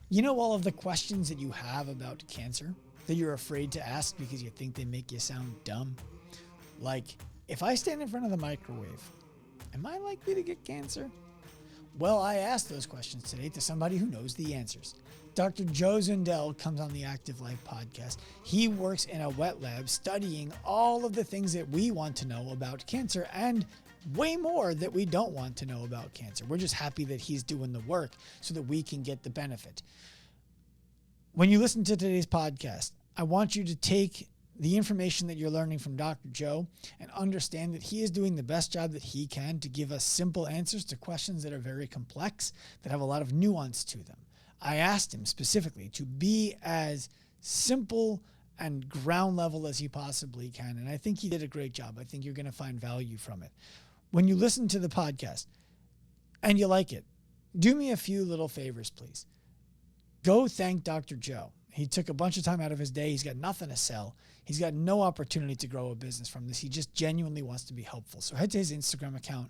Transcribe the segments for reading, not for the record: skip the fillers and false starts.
You know, all of the questions that you have about cancer that you're afraid to ask because you think they make you sound dumb? Like, if I stand in front of the microwave, am I likely to get cancer? Well, I asked those questions today to somebody who knows the answers. Dr. Joe Zundell comes on the Active Life podcast. He works in a wet lab studying all of the things that we want to know about cancer and way more that we don't want to know about cancer. We're just happy that he's doing the work so that we can get the benefit. When you listen to today's podcast, I want you to take the information that you're learning from Dr. Joe and understand that he is doing the best job that he can to give us simple answers to questions that are very complex, that have a lot of nuance to them. I asked him specifically to be as simple and ground level as he possibly can, and I think he did a great job. I think you're going to find value from it. When you listen to the podcast and you like it, do me a few little favors, please. Go thank Dr. Joe. He took a bunch of time out of his day. He's got nothing to sell. He's got no opportunity to grow a business from this. He just genuinely wants to be helpful. So head to his Instagram account,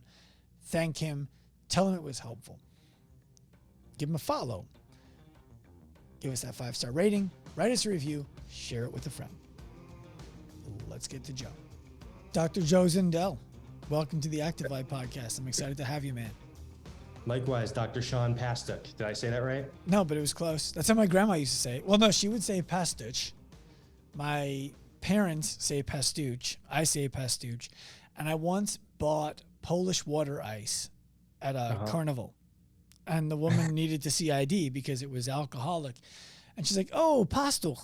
thank him, tell him it was helpful. Give him a follow. Give us that 5-star rating, write us a review, share it with a friend. Let's get to Joe. Dr. Joe Zundell, welcome to the Active Life podcast. I'm excited to have you, man. Likewise, Dr. Sean Pastuk. Did I say that right? No, but it was close. That's how my grandma used to say it. Well, no, she would say pastuch. My parents say pastuch. I say pastuch. And I once bought Polish water ice at a carnival. And the woman needed to see ID because it was alcoholic. And she's like, oh, pastuch.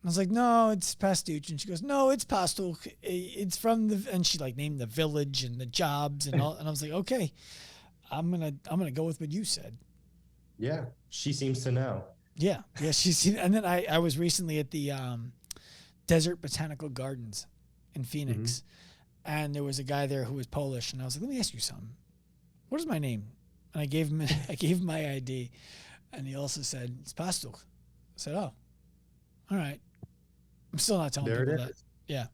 I was like, no, it's pastuch. And she goes, no, it's pastuch. It's from the, and she like named the village and the jobs and all. And I was like, okay. I'm gonna go with what you said. Yeah, she seems to know. Yeah, she's. And then I was recently at the Desert Botanical Gardens in Phoenix, and there was a guy there who was Polish, and I was like, let me ask you something. What is my name? And I gave him my ID, and he also said it's Pastuch. I said, oh, all right. I'm still not telling people that. Yeah.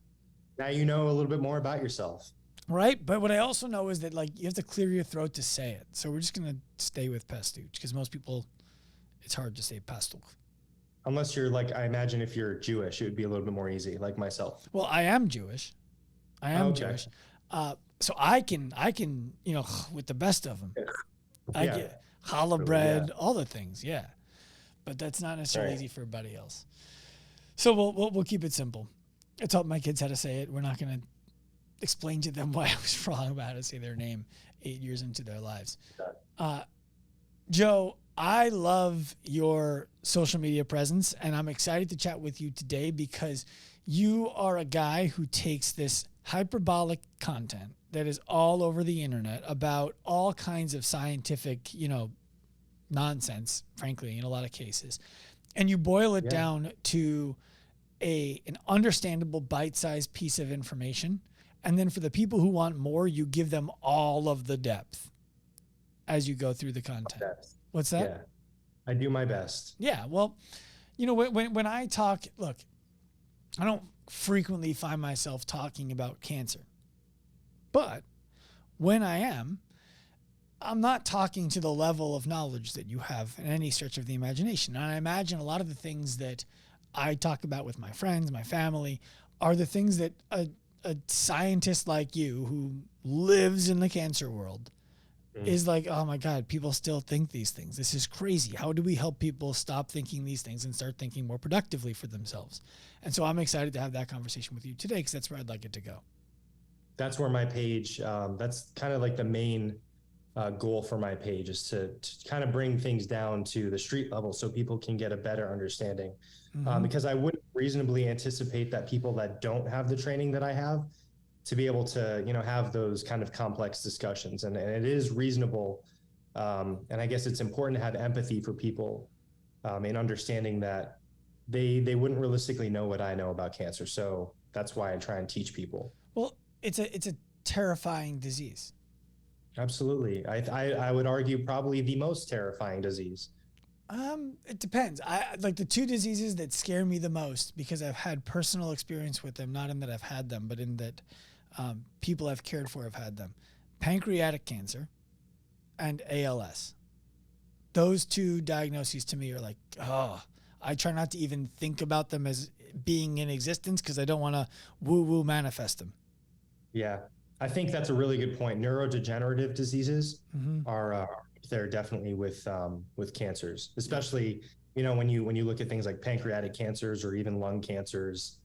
Now you know a little bit more about yourself. Right, but what I also know is that like you have to clear your throat to say it. So we're just gonna stay with pastuch because most people, it's hard to say pastuch. Unless you're like, I imagine if you're Jewish, it would be a little bit more easy, like myself. Well, I am Jewish. Jewish. So I can, with the best of them, I get challah bread, all the things, yeah. But that's not necessarily easy for everybody else. So we'll keep it simple. I taught my kids how to say it. We're not gonna explain to them why I was wrong about how to say their name 8 years into their lives. Joe, I love your social media presence, and I'm excited to chat with you today because you are a guy who takes this hyperbolic content that is all over the internet about all kinds of scientific, nonsense, frankly, in a lot of cases, and you boil it down to an understandable bite-sized piece of information. And then for the people who want more, you give them all of the depth as you go through the content. What's that? Yeah, I do my best. Yeah, well, when I talk, look, I don't frequently find myself talking about cancer. But when I am, I'm not talking to the level of knowledge that you have in any stretch of the imagination. And I imagine a lot of the things that I talk about with my friends, my family, are the things that a scientist like you who lives in the cancer world is like, oh my God, people still think these things. This is crazy. How do we help people stop thinking these things and start thinking more productively for themselves? And so I'm excited to have that conversation with you today because that's where I'd like it to go. That's where my page, that's kind of like the main goal for my page is to kind of bring things down to the street level so people can get a better understanding. Because I wouldn't reasonably anticipate that people that don't have the training that I have to be able to, have those kind of complex discussions. And it is reasonable. And I guess it's important to have empathy for people in understanding that they wouldn't realistically know what I know about cancer. So that's why I try and teach people. Well, it's a terrifying disease. Absolutely. I would argue probably the most terrifying disease. It depends. I like the two diseases that scare me the most because I've had personal experience with them, not in that I've had them, but in that people I've cared for have had them. Pancreatic cancer and ALS. Those two diagnoses to me are like, oh, I try not to even think about them as being in existence because I don't want to woo-woo manifest them. Yeah, I think that's a really good point. Neurodegenerative diseases are they're definitely with cancers, especially when you look at things like pancreatic cancers or even lung cancers.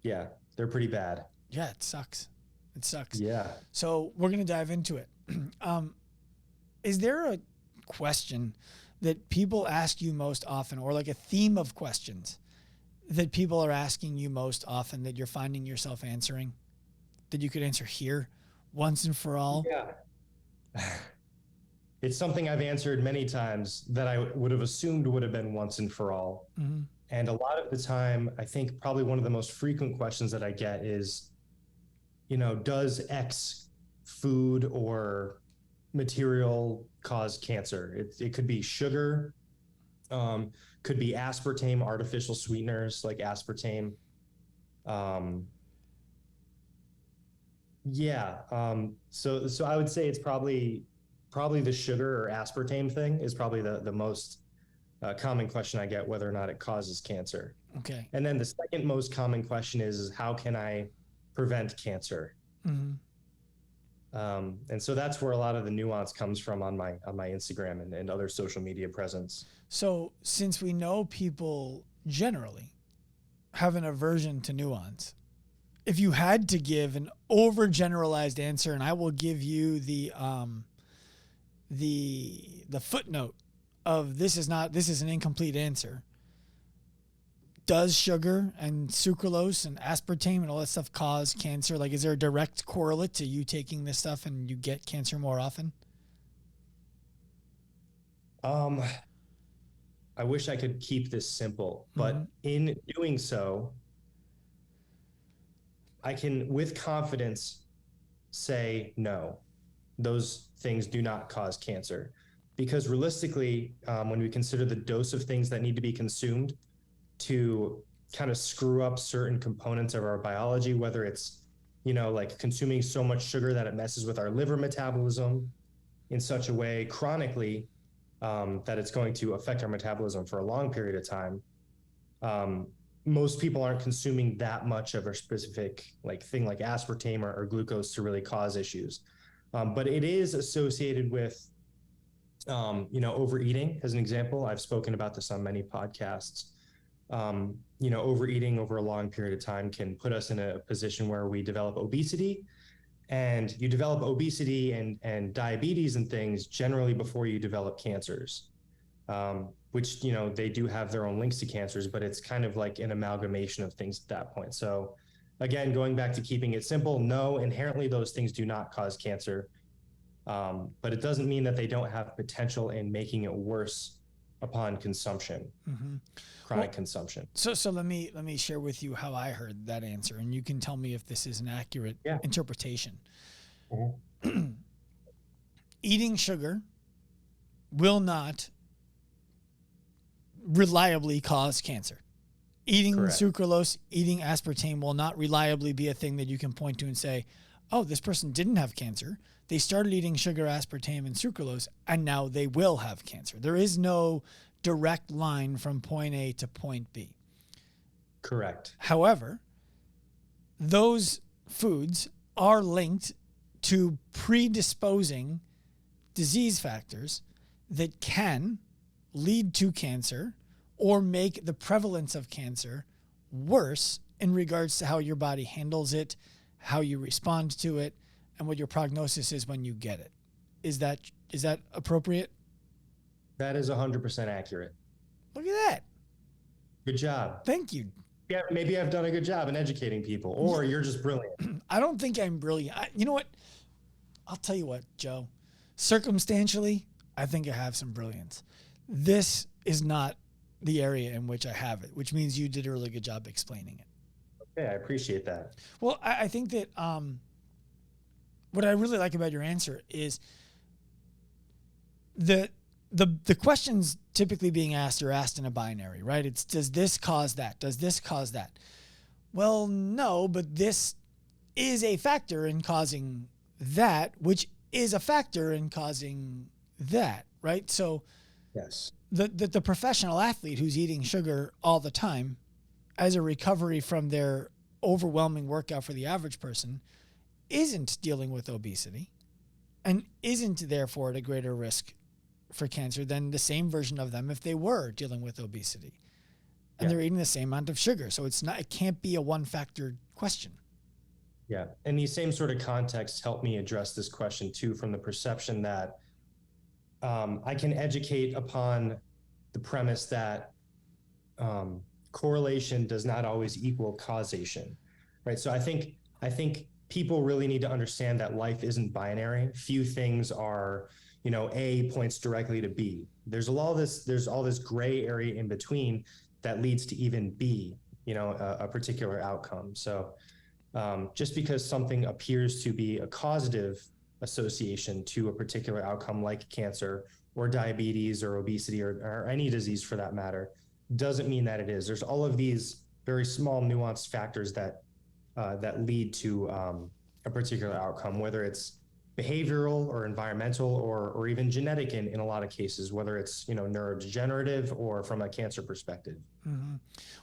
Yeah, they're pretty bad. Yeah, it sucks. It sucks. Yeah. So we're gonna dive into it. Is there a question that people ask you most often, or like a theme of questions that people are asking you most often that you're finding yourself answering, that you could answer here once and for all? Yeah. It's something I've answered many times that I would have assumed would have been once and for all. Mm-hmm. And a lot of the time, I think probably one of the most frequent questions that I get is, does X food or material cause cancer? It could be sugar, could be aspartame, artificial sweeteners like aspartame. So I would say it's probably the sugar or aspartame thing is probably the most common question I get, whether or not it causes cancer. Okay. And then the second most common question is how can I prevent cancer? Mm-hmm. And so that's where a lot of the nuance comes from on my Instagram and other social media presence. So since we know people generally have an aversion to nuance, if you had to give an overgeneralized answer, and I will give you the footnote of this is an incomplete answer. Does sugar and sucralose and aspartame and all that stuff cause cancer? Like, is there a direct correlate to you taking this stuff and you get cancer more often? I wish I could keep this simple, but in doing so, I can with confidence say no, those things do not cause cancer. Because realistically, when we consider the dose of things that need to be consumed to kind of screw up certain components of our biology, whether it's, like consuming so much sugar that it messes with our liver metabolism in such a way chronically that it's going to affect our metabolism for a long period of time. Most people aren't consuming that much of a specific thing like aspartame or glucose to really cause issues. But it is associated with overeating, as an example. I've spoken about this on many podcasts. Overeating over a long period of time can put us in a position where we develop obesity, and you develop obesity and diabetes and things generally before you develop cancers, which, they do have their own links to cancers, but it's kind of like an amalgamation of things at that point. So again, going back to keeping it simple, no, inherently those things do not cause cancer. But it doesn't mean that they don't have potential in making it worse upon consumption, chronic consumption. So let me share with you how I heard that answer, and you can tell me if this is an accurate interpretation. Eating sugar will not reliably cause cancer. Eating sucralose, eating aspartame will not reliably be a thing that you can point to and say, oh, this person didn't have cancer. They started eating sugar, aspartame, and sucralose, and now they will have cancer. There is no direct line from point A to point B. Correct. However, those foods are linked to predisposing disease factors that can lead to cancer or make the prevalence of cancer worse in regards to how your body handles it, how you respond to it, and what your prognosis is when you get it. Is that appropriate? That is 100% accurate. Look at that. Good job. Thank you. Yeah, maybe I've done a good job in educating people, or you're just brilliant. I don't think I'm brilliant. You know what? I'll tell you what, Joe. Circumstantially, I think I have some brilliance. This is not the area in which I have it, which means you did a really good job explaining it. Okay, I appreciate that. Well, I think that what I really like about your answer is the questions typically being asked are asked in a binary, right? It's, does this cause that? Does this cause that? Well, no, but this is a factor in causing that, which is a factor in causing that, right? So Yes. the professional athlete who's eating sugar all the time as a recovery from their overwhelming workout for the average person isn't dealing with obesity and isn't therefore at a greater risk for cancer than the same version of them if they were dealing with obesity. And they're eating the same amount of sugar. So it can't be a one factor question. Yeah. And these same sort of contexts help me address this question too, from the perception that I can educate upon the premise that correlation does not always equal causation, right? So I think people really need to understand that life isn't binary. Few things are, A points directly to B. There's all this gray area in between that leads to even B, a particular outcome. So just because something appears to be a causative association to a particular outcome like cancer or diabetes or obesity or any disease for that matter, doesn't mean that it is. There's all of these very small nuanced factors that lead to a particular outcome, whether it's behavioral or environmental or even genetic in a lot of cases, whether it's neurodegenerative or from a cancer perspective. Mm-hmm.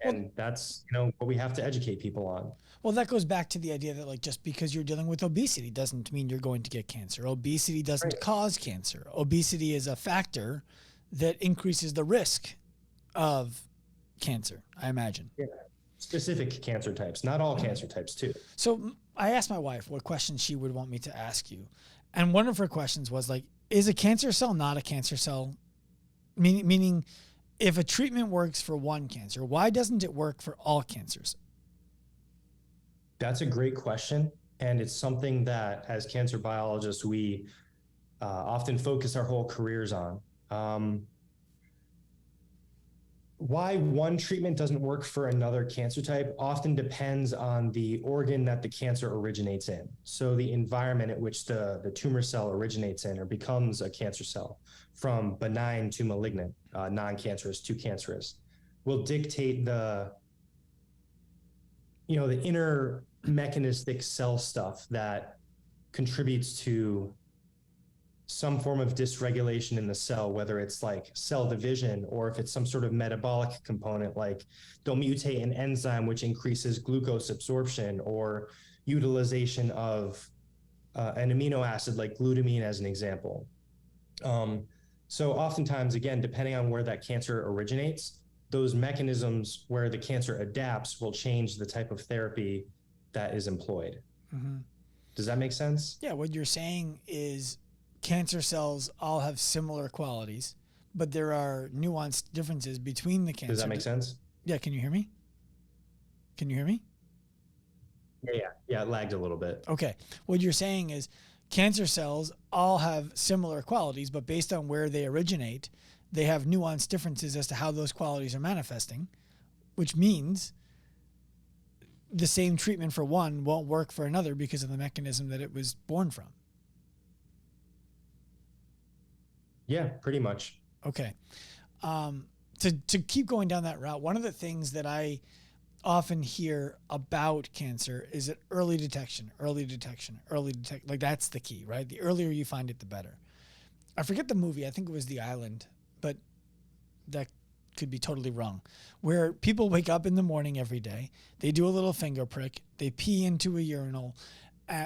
And that's what we have to educate people on. Well, that goes back to the idea that like just because you're dealing with obesity doesn't mean you're going to get cancer. Obesity doesn't cause cancer. Obesity is a factor that increases the risk of cancer, I imagine. Yeah. Specific cancer types, not all cancer types too. So I asked my wife what questions she would want me to ask you. And one of her questions was like, is a cancer cell not a cancer cell? Meaning if a treatment works for one cancer, why doesn't it work for all cancers? That's a great question. And it's something that as cancer biologists, we often focus our whole careers on. Why one treatment doesn't work for another cancer type often depends on the organ that the cancer originates in. So the environment at which the tumor cell originates in or becomes a cancer cell, from benign to malignant, non-cancerous to cancerous, will dictate the inner mechanistic cell stuff that contributes to some form of dysregulation in the cell, whether it's like cell division or if it's some sort of metabolic component, like they'll mutate an enzyme which increases glucose absorption or utilization of an amino acid like glutamine as an example. So oftentimes, again, depending on where that cancer originates, those mechanisms where the cancer adapts will change the type of therapy that is employed. Mm-hmm. Does that make sense? Yeah, what you're saying is cancer cells all have similar qualities, but there are nuanced differences between the cancer. Does that make sense? Yeah, can you hear me? Can you hear me? Yeah, it lagged a little bit. Okay. What you're saying is cancer cells all have similar qualities, but based on where they originate, they have nuanced differences as to how those qualities are manifesting, which means the same treatment for one won't work for another because of the mechanism that it was born from. Yeah, pretty much. Okay. To keep going down that route, one of the things that I often hear about cancer is that early detection. Like that's the key, right? The earlier you find it, the better. I forget the movie. I think it was The Island, but that could be totally wrong. Where people wake up in the morning every day, they do a little finger prick, they pee into a urinal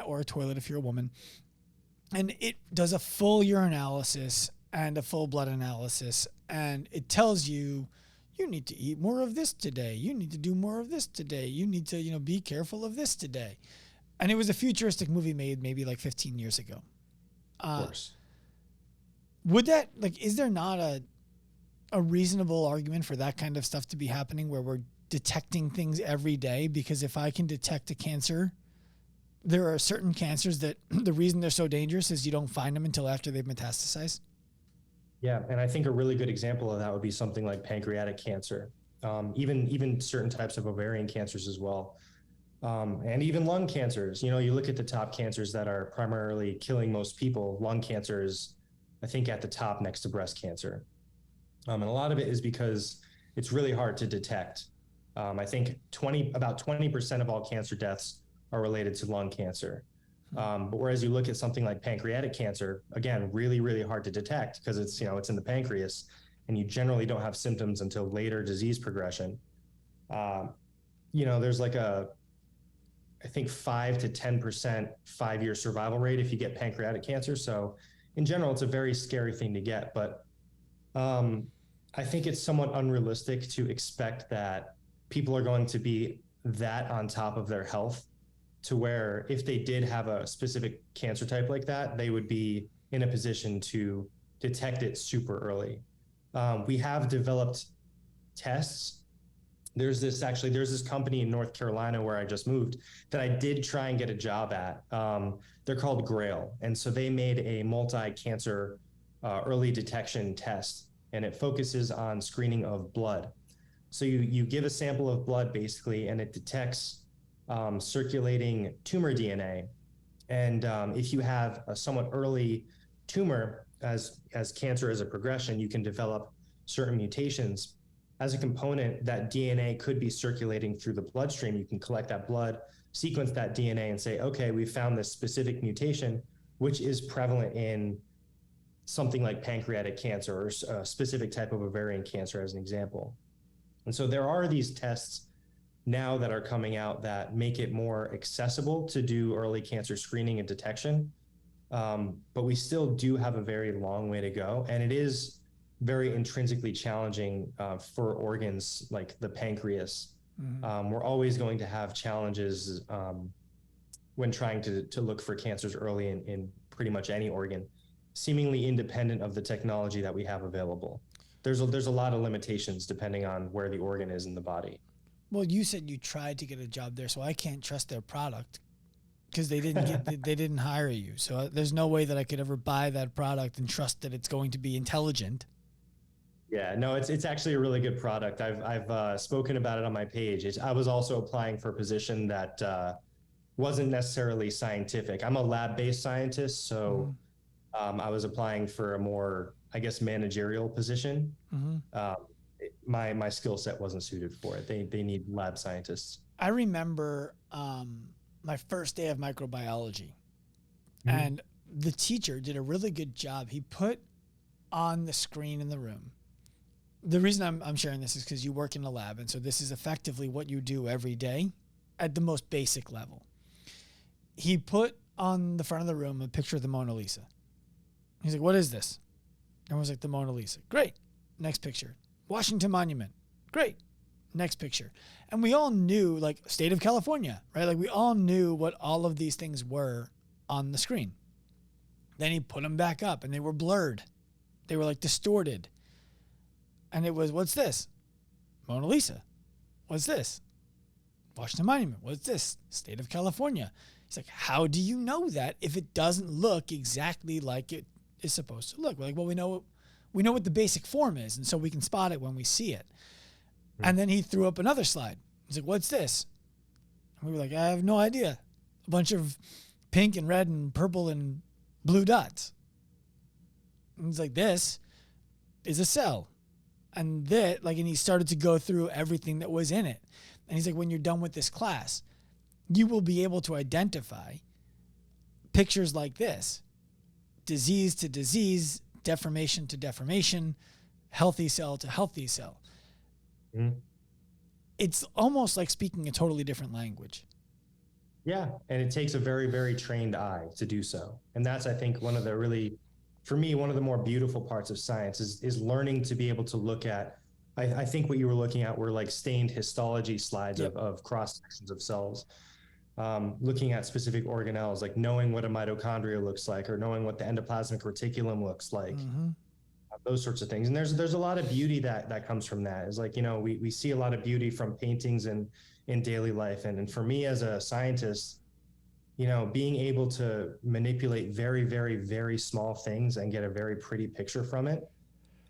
or a toilet if you're a woman, and it does a full urinalysis and a full blood analysis, and it tells you, you need to eat more of this today. You need to do more of this today. You need to, be careful of this today. And it was a futuristic movie made maybe like 15 years ago. Of course. Would that, is there not a reasonable argument for that kind of stuff to be happening where we're detecting things every day? Because if I can detect a cancer, there are certain cancers that the reason they're so dangerous is you don't find them until after they've metastasized. Yeah, and I think a really good example of that would be something like pancreatic cancer, even certain types of ovarian cancers as well, and even lung cancers. You look at the top cancers that are primarily killing most people. Lung cancer is, I think, at the top next to breast cancer, and a lot of it is because it's really hard to detect. I think about 20% of all cancer deaths are related to lung cancer. But whereas you look at something like pancreatic cancer, again, really, really hard to detect because it's, it's in the pancreas, and you generally don't have symptoms until later disease progression. There's like I think 5 to 10% 5-year survival rate if you get pancreatic cancer. So in general, it's a very scary thing to get, but I think it's somewhat unrealistic to expect that people are going to be that on top of their health to where if they did have a specific cancer type like that, they would be in a position to detect it super early. We have developed tests. There's this company in North Carolina where I just moved that I did try and get a job at. They're called Grail. And so they made a multi-cancer early detection test, and it focuses on screening of blood. So you give a sample of blood basically, and it detects circulating tumor DNA. And if you have a somewhat early tumor as cancer as a progression, you can develop certain mutations. As a component, that DNA could be circulating through the bloodstream. You can collect that blood, sequence that DNA, and say, okay, we found this specific mutation, which is prevalent in something like pancreatic cancer or a specific type of ovarian cancer, as an example. And so there are these tests now that are coming out that make it more accessible to do early cancer screening and detection. But we still do have a very long way to go. And it is very intrinsically challenging for organs like the pancreas. We're always going to have challenges when trying to look for cancers early in pretty much any organ, seemingly independent of the technology that we have available. There's a lot of limitations depending on where the organ is in the body. Well, you said you tried to get a job there, so I can't trust their product because they didn't hire you. So there's no way that I could ever buy that product and trust that it's going to be intelligent. Yeah, no, it's actually a really good product. I've spoken about it on my page. I was also applying for a position that wasn't necessarily scientific. I'm a lab-based scientist, so I was applying for a more, I guess, managerial position. My skill set wasn't suited for it. They need lab scientists. I remember my first day of microbiology, and the teacher did a really good job. He put on the screen in the room. The reason I'm sharing this is because you work in a lab, and so this is effectively what you do every day at the most basic level. He put on the front of the room a picture of the Mona Lisa. He's like, "What is this?" Everyone's like, "The Mona Lisa." Great. Next picture. Washington Monument. Great. Next picture. And we all knew, like, state of California, right? Like, we all knew what all of these things were on the screen. Then he put them back up, and they were blurred. They were, like, distorted. And it was, what's this? Mona Lisa. What's this? Washington Monument. What's this? State of California. He's like, how do you know that if it doesn't look exactly like it is supposed to look? We're like, well, we know what the basic form is, and so we can spot it when we see it. And then he threw up another slide. He's like, what's this? And we were like, I have no idea. A bunch of pink and red and purple and blue dots. And he's like, this is a cell. And and he started to go through everything that was in it. And he's like, when you're done with this class, you will be able to identify pictures like this: disease to disease, deformation to deformation, healthy cell to healthy cell. It's almost like speaking a totally different language. Yeah, and it takes a very, very trained eye to do so. And that's, I think, one of the more beautiful parts of science is learning to be able to look at, I think what you were looking at were like stained histology slides of cross sections of cells, looking at specific organelles, like knowing what a mitochondria looks like, or knowing what the endoplasmic reticulum looks like, those sorts of things. And there's a lot of beauty that comes from that. It's like, we see a lot of beauty from paintings and in daily life. And for me as a scientist, being able to manipulate very, very, very small things and get a very pretty picture from it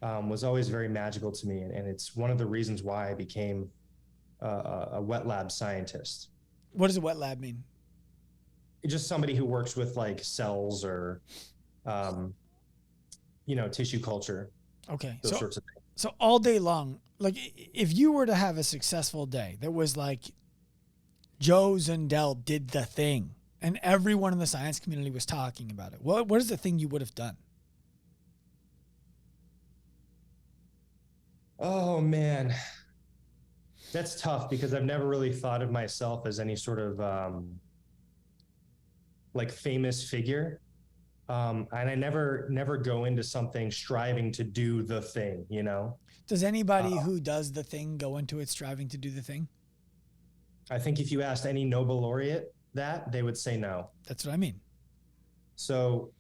was always very magical to me. And it's one of the reasons why I became a wet lab scientist. What does a wet lab mean? Just somebody who works with like cells or, tissue culture. Okay. Those sorts of things. So all day long, like if you were to have a successful day that was like Joe Zundell did the thing, and everyone in the science community was talking about it, what is the thing you would have done? Oh man, that's tough because I've never really thought of myself as any sort of like famous figure. And I never go into something striving to do the thing, you know? Does anybody who does the thing go into it striving to do the thing? I think if you asked any Nobel laureate that, they would say no. That's what I mean. So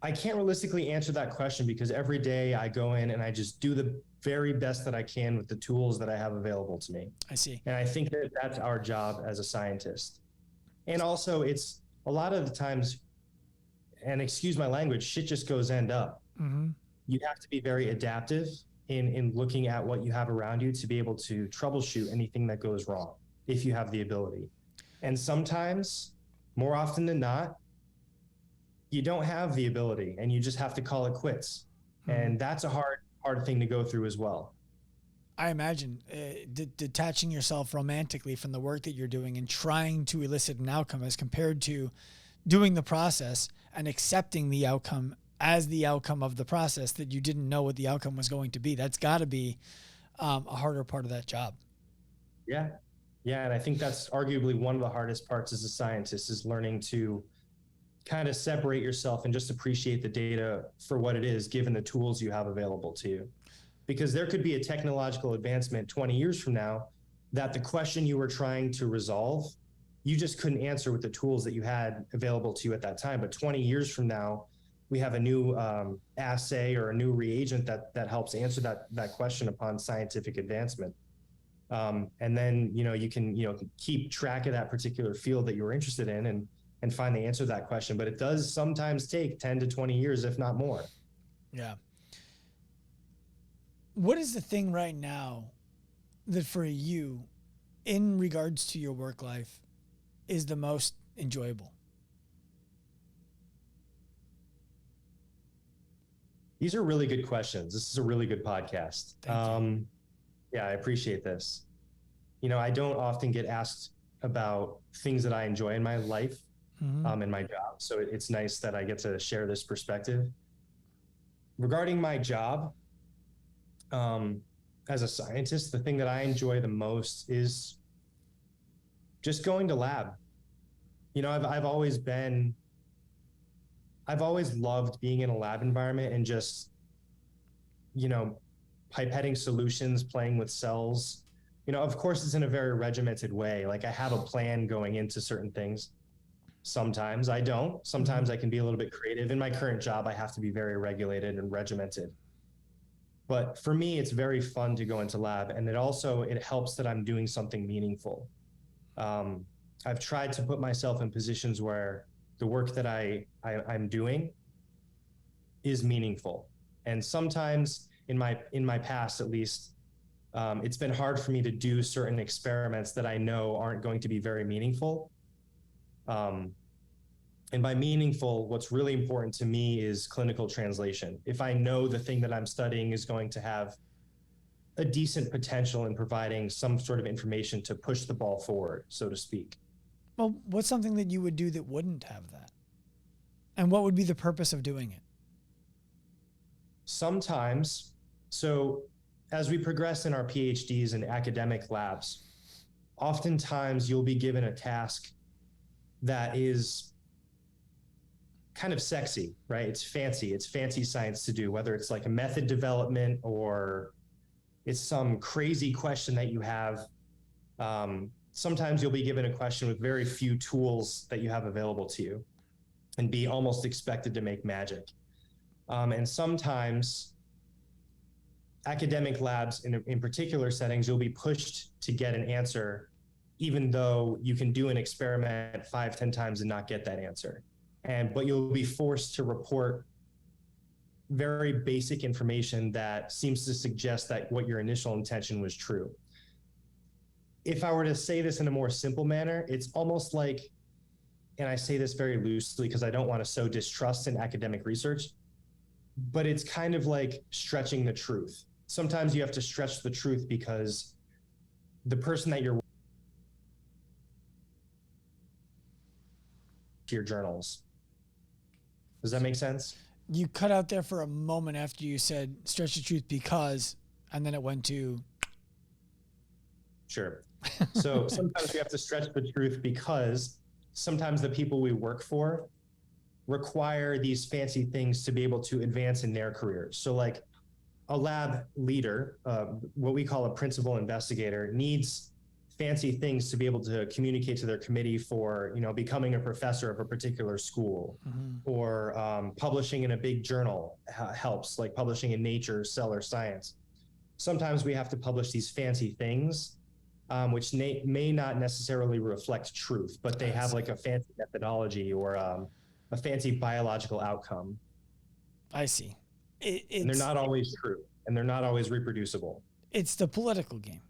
I can't realistically answer that question because every day I go in and I just do the very best that I can with the tools that I have available to me. I see. And I think that that's our job as a scientist. And also, it's a lot of the times, and excuse my language, shit just goes end up. Mm-hmm. You have to be very adaptive in looking at what you have around you to be able to troubleshoot anything that goes wrong if you have the ability. And sometimes, more often than not, you don't have the ability and you just have to call it quits. Mm-hmm. And that's a hard thing to go through as well. I imagine detaching yourself romantically from the work that you're doing and trying to elicit an outcome as compared to doing the process and accepting the outcome as the outcome of the process that you didn't know what the outcome was going to be. That's got to be a harder part of that job. Yeah. Yeah. And I think that's arguably one of the hardest parts as a scientist is learning to kind of separate yourself and just appreciate the data for what it is, given the tools you have available to you. Because there could be a technological advancement 20 years from now that the question you were trying to resolve, you just couldn't answer with the tools that you had available to you at that time. But 20 years from now, we have a new assay or a new reagent that helps answer that question upon scientific advancement. And then, you can, keep track of that particular field that you were interested in and find the answer to that question. But it does sometimes take 10 to 20 years, if not more. Yeah. What is the thing right now that for you, in regards to your work life, is the most enjoyable? These are really good questions. This is a really good podcast. Thank you. Yeah, I appreciate this. I don't often get asked about things that I enjoy in my life, Mm-hmm. in my job. So it's nice that I get to share this perspective. Regarding my job, as a scientist, the thing that I enjoy the most is just going to lab. I've always loved being in a lab environment and just, pipetting solutions, playing with cells. Of course, it's in a very regimented way. Like I have a plan going into certain things. Sometimes I don't. Sometimes I can be a little bit creative. In my current job, I have to be very regulated and regimented. But for me, it's very fun to go into lab. And it helps that I'm doing something meaningful. I've tried to put myself in positions where the work that I'm doing is meaningful. And sometimes in my past, at least, it's been hard for me to do certain experiments that I know aren't going to be very meaningful. And by meaningful, what's really important to me is clinical translation. If I know the thing that I'm studying is going to have a decent potential in providing some sort of information to push the ball forward, so to speak. Well, what's something that you would do that wouldn't have that? And what would be the purpose of doing it? Sometimes, so as we progress in our PhDs in academic labs, oftentimes you'll be given a task that is kind of sexy, right? It's fancy science to do, whether it's like a method development or it's some crazy question that you have. Sometimes you'll be given a question with very few tools that you have available to you and be almost expected to make magic. And sometimes academic labs in particular settings, you'll be pushed to get an answer, even though you can do an experiment 5-10 times and not get that answer. But you'll be forced to report very basic information that seems to suggest that what your initial intention was true. If I were to say this in a more simple manner, it's almost like, and I say this very loosely because I don't want to sow distrust in academic research, but it's kind of like stretching the truth. Sometimes you have to stretch the truth because the person that you're to your journals. Does that make sense? You cut out there for a moment after you said stretch the truth because, and then it went to. Sure. So sometimes we have to stretch the truth because sometimes the people we work for require these fancy things to be able to advance in their careers. So like a lab leader, what we call a principal investigator, needs fancy things to be able to communicate to their committee for, becoming a professor of a particular school, or publishing in a big journal helps, like publishing in Nature, Cell, or Science. Sometimes we have to publish these fancy things, which may not necessarily reflect truth, but they have like a fancy methodology or a fancy biological outcome. I see. And they're not always true, and they're not always reproducible. It's the political game.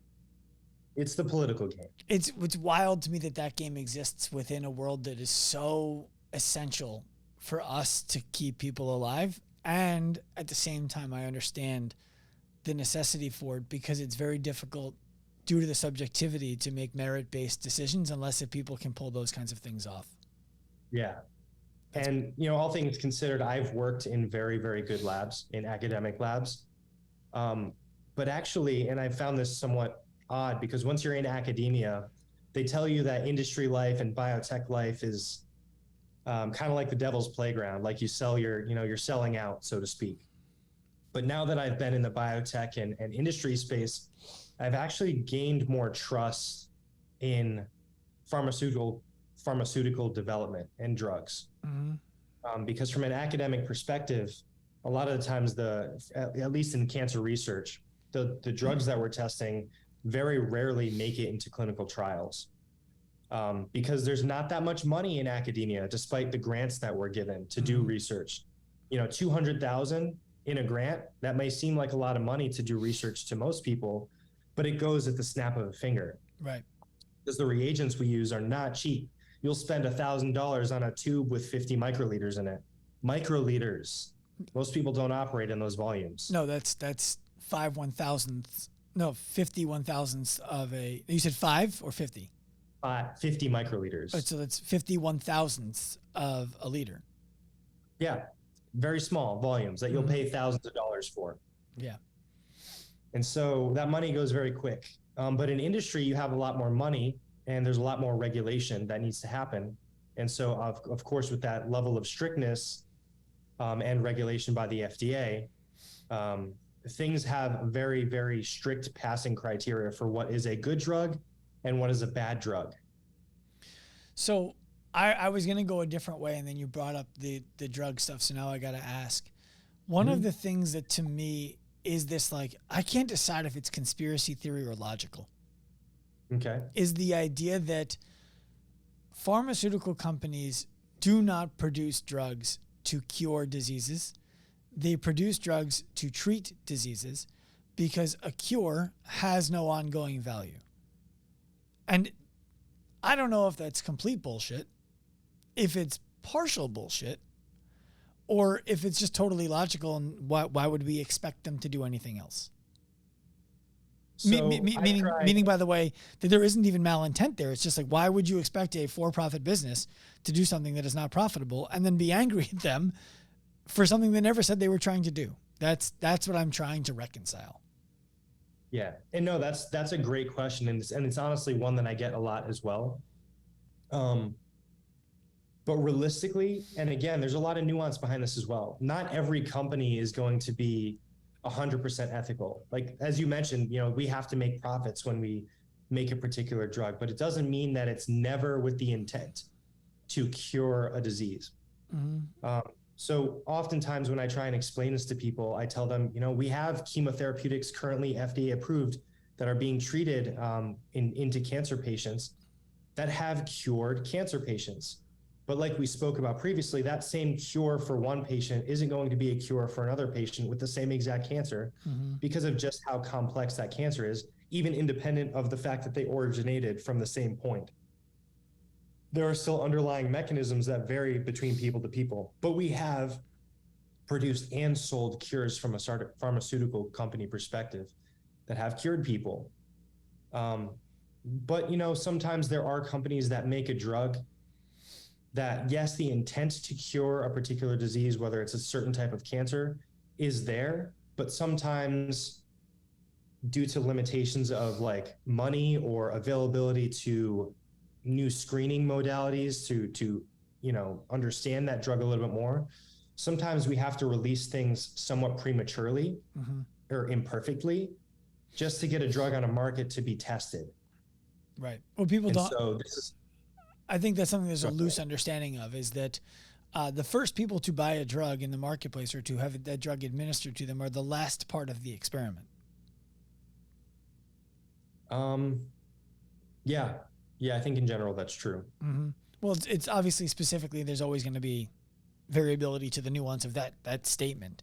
It's the political game. It's wild to me that game exists within a world that is so essential for us to keep people alive. And at the same time, I understand the necessity for it because it's very difficult due to the subjectivity to make merit-based decisions unless if people can pull those kinds of things off. Yeah. And, all things considered, I've worked in very, very good labs, in academic labs. But actually, and I found this somewhat odd because once you're in academia, they tell you that industry life and biotech life is kind of like the devil's playground. Like you're selling out, so to speak. But now that I've been in the biotech and industry space, I've actually gained more trust in pharmaceutical development and drugs. Because from an academic perspective, a lot of the times at least in cancer research, the drugs that we're testing very rarely make it into clinical trials. Because there's not that much money in academia, despite the grants that we're given to do research. $200,000 in a grant, that may seem like a lot of money to do research to most people, but it goes at the snap of a finger. Right. Because the reagents we use are not cheap. You'll spend $1,000 on a tube with 50 microliters in it. Microliters. Most people don't operate in those volumes. No, that's 50 1,000ths of a. You said 5 or 50? 50 microliters. So that's 50 1,000ths of a liter. Yeah, very small volumes that you'll pay thousands of dollars for. Yeah. And so that money goes very quick. But in industry, you have a lot more money and there's a lot more regulation that needs to happen. And so, of course, with that level of strictness and regulation by the FDA, things have very, very strict passing criteria for what is a good drug and what is a bad drug. So I was going to go a different way, and then you brought up the drug stuff. So now I got to ask. One of the things that to me is this, like, I can't decide if it's conspiracy theory or logical. Okay. Is the idea that pharmaceutical companies do not produce drugs to cure diseases. They produce drugs to treat diseases because a cure has no ongoing value. And I don't know if that's complete bullshit, if it's partial bullshit, or if it's just totally logical, and why would we expect them to do anything else? So meaning, by the way, that there isn't even malintent there. It's just like, why would you expect a for-profit business to do something that is not profitable and then be angry at them for something they never said they were trying to do? That's what I'm trying to reconcile. Yeah, and no, that's a great question, and it's honestly one that I get a lot as well. But realistically, and again, there's a lot of nuance behind this as well. Not every company is going to be 100% ethical. Like, as you mentioned, we have to make profits when we make a particular drug, but it doesn't mean that it's never with the intent to cure a disease. So oftentimes when I try and explain this to people, I tell them, we have chemotherapeutics currently FDA approved that are being treated into cancer patients that have cured cancer patients. But like we spoke about previously, that same cure for one patient isn't going to be a cure for another patient with the same exact cancer because of just how complex that cancer is, even independent of the fact that they originated from the same point. There are still underlying mechanisms that vary between people to people, but we have produced and sold cures from a pharmaceutical company perspective that have cured people. But, sometimes there are companies that make a drug that yes, the intent to cure a particular disease, whether it's a certain type of cancer, is there, but sometimes due to limitations of like money or availability to new screening modalities to understand that drug a little bit more, sometimes we have to release things somewhat prematurely or imperfectly just to get a drug on a market to be tested. Right. Well, people And don't. so this is I think that's something there's a loose understanding of, is that the first people to buy a drug in the marketplace or to have that drug administered to them are the last part of the experiment. yeah, I think in general that's true. Well, it's obviously specifically there's always going to be variability to the nuance of that statement.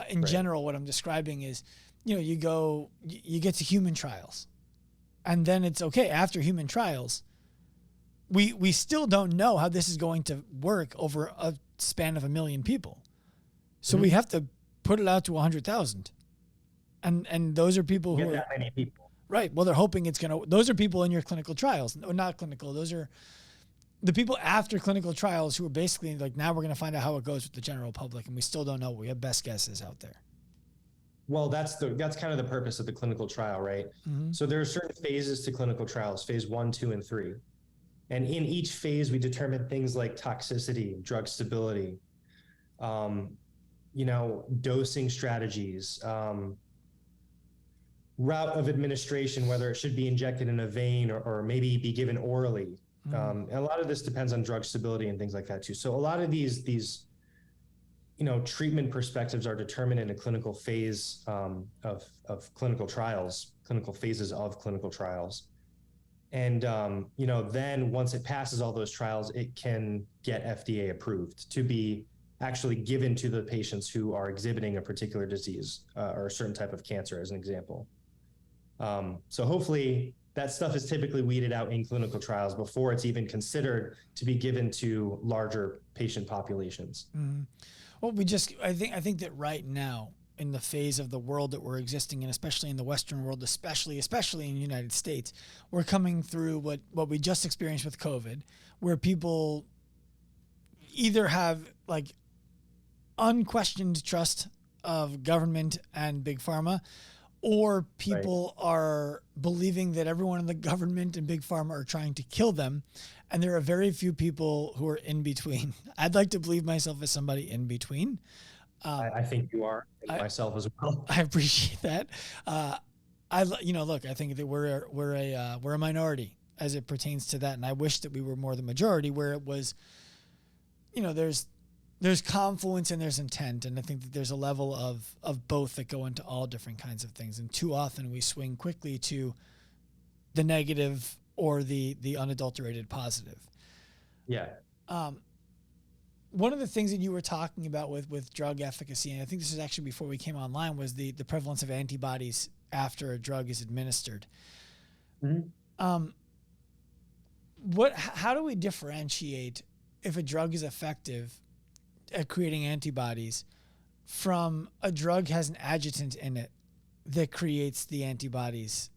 In general, what I'm describing is, you get to human trials, and then it's okay after human trials. We still don't know how this is going to work over a span of 1 million people. So we have to put it out to 100,000. And those are people who are that many people. Right. Well, they're hoping it's going to, those are people in your clinical trials, or not clinical. Those are the people after clinical trials who are basically like, now we're going to find out how it goes with the general public. And we still don't know. We have best guesses out there. Well, that's kind of the purpose of the clinical trial, right? So there are certain phases to clinical trials, phase 1, 2, and 3. And in each phase, we determine things like toxicity, drug stability, dosing strategies, route of administration, whether it should be injected in a vein or maybe be given orally. And a lot of this depends on drug stability and things like that too. So a lot of these treatment perspectives are determined in a clinical phase of clinical trials, clinical phases of clinical trials. And, then once it passes all those trials, it can get FDA approved to be actually given to the patients who are exhibiting a particular disease or a certain type of cancer, as an example. So hopefully that stuff is typically weeded out in clinical trials before it's even considered to be given to larger patient populations. Well, I think that right now, in the phase of the world that we're existing in, especially in the Western world, especially in the United States, we're coming through what we just experienced with COVID, where people either have like unquestioned trust of government and big pharma, or people are believing that everyone in the government and big pharma are trying to kill them. And there are very few people who are in between. I'd like to believe myself as somebody in between. I think you are, and myself as well. I appreciate that. Look, I think that we're a minority as it pertains to that, and I wish that we were more the majority, where it was, there's confluence and there's intent, and I think that there's a level of both that go into all different kinds of things, and too often we swing quickly to the negative or the unadulterated positive. Yeah. One of the things that you were talking about with drug efficacy, and I think this is actually before we came online, was the prevalence of antibodies after a drug is administered. How do we differentiate if a drug is effective at creating antibodies from a drug has an adjutant in it that creates the antibodies?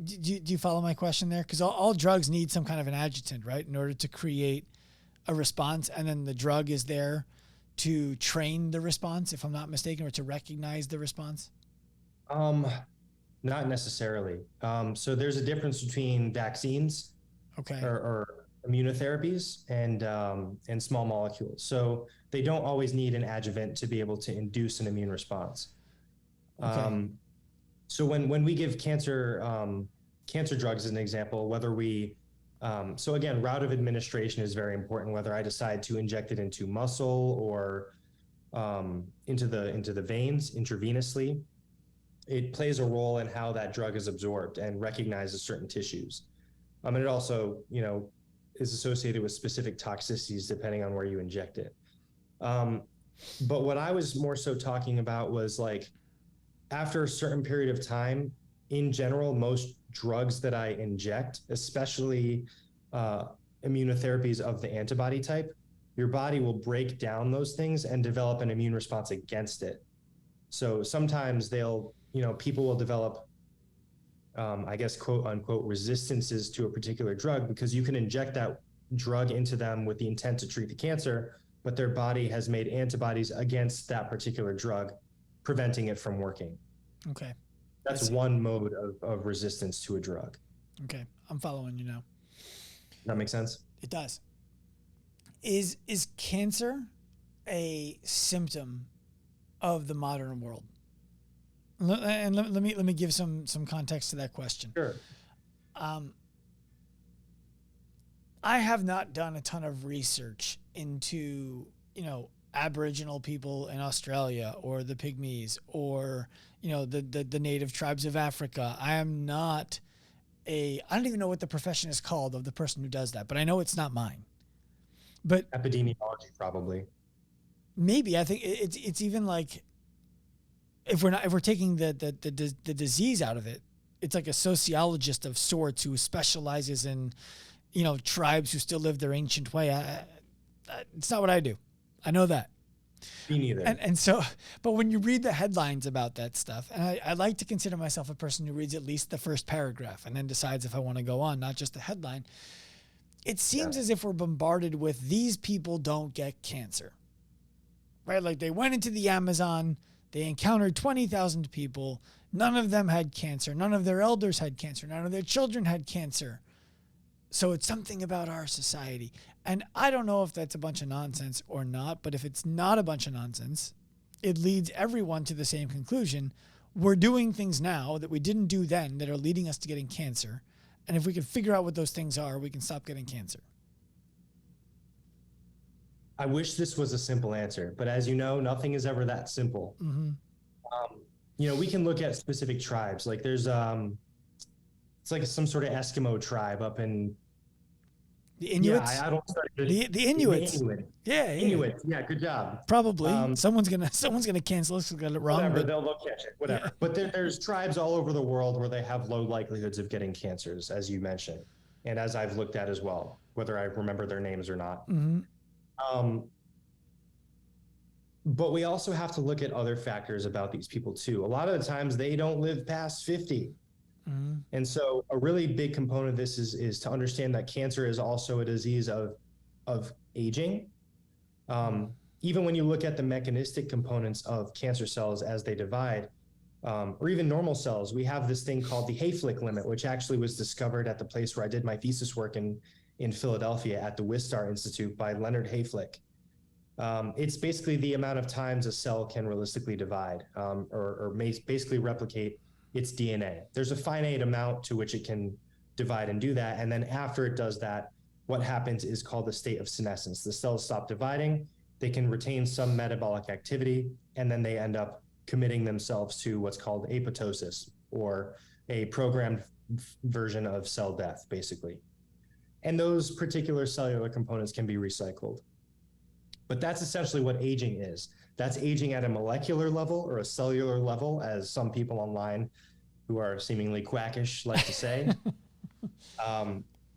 Do you follow my question there? Because all drugs need some kind of an adjutant, right, in order to create a response, and then the drug is there to train the response, if I'm not mistaken, or to recognize the response? Not necessarily. So there's a difference between vaccines or immunotherapies and small molecules. So they don't always need an adjuvant to be able to induce an immune response. So when we give cancer drugs as an example, whether we so again, route of administration is very important, whether I decide to inject it into muscle or into the veins intravenously. It plays a role in how that drug is absorbed and recognizes certain tissues. And it also, is associated with specific toxicities depending on where you inject it. But what I was more so talking about was like, after a certain period of time, in general, most drugs that I inject, especially immunotherapies of the antibody type, your body will break down those things and develop an immune response against it. So sometimes people will develop, quote unquote, resistances to a particular drug because you can inject that drug into them with the intent to treat the cancer, but their body has made antibodies against that particular drug, preventing it from working. Okay. That's one mode of resistance to a drug. Okay. I'm following you now. That makes sense? It does. Is cancer a symptom of the modern world? And let me give some context to that question. Sure. I have not done a ton of research into, Aboriginal people in Australia or the Pygmies or, the native tribes of Africa. I am not I don't even know what the profession is called of the person who does that, but I know it's not mine. But epidemiology, probably. Maybe. I think it's even like, if we're taking the disease out of it, it's like a sociologist of sorts who specializes in, tribes who still live their ancient way. It's not what I do. I know that. Me neither. And so, but when you read the headlines about that stuff, and I like to consider myself a person who reads at least the first paragraph and then decides if I want to go on, not just the headline. It seems as if we're bombarded with, these people don't get cancer, right? Like, they went into the Amazon, they encountered 20,000 people. None of them had cancer. None of their elders had cancer. None of their children had cancer. So it's something about our society. And I don't know if that's a bunch of nonsense or not, but if it's not a bunch of nonsense, it leads everyone to the same conclusion. We're doing things now that we didn't do then that are leading us to getting cancer. And if we can figure out what those things are, we can stop getting cancer. I wish this was a simple answer, but as you know, nothing is ever that simple. Mm-hmm. We can look at specific tribes. Like there's, it's like some sort of Eskimo tribe up in the Inuits. Yeah, I don't start the Inuits. The Inuit. Yeah, Inuits. Yeah, good job. Probably someone's gonna cancel us. Got it wrong. Whatever, but they'll catch it. Whatever. Yeah. But there's tribes all over the world where they have low likelihoods of getting cancers, as you mentioned, and as I've looked at as well, whether I remember their names or not. Mm-hmm. But we also have to look at other factors about these people too. A lot of the times they don't live past 50. Mm-hmm. And so a really big component of this is to understand that cancer is also a disease of aging. Even when you look at the mechanistic components of cancer cells as they divide, or even normal cells, we have this thing called the Hayflick limit, which actually was discovered at the place where I did my thesis work in Philadelphia at the Wistar Institute by Leonard Hayflick. It's basically the amount of times a cell can realistically divide, or basically replicate its DNA. There's a finite amount to which it can divide and do that. And then after it does that, what happens is called the state of senescence. The cells stop dividing, they can retain some metabolic activity, and then they end up committing themselves to what's called apoptosis, or a programmed version of cell death, basically. And those particular cellular components can be recycled. But that's essentially what aging is. That's aging at a molecular level or a cellular level, as some people online who are seemingly quackish like to say.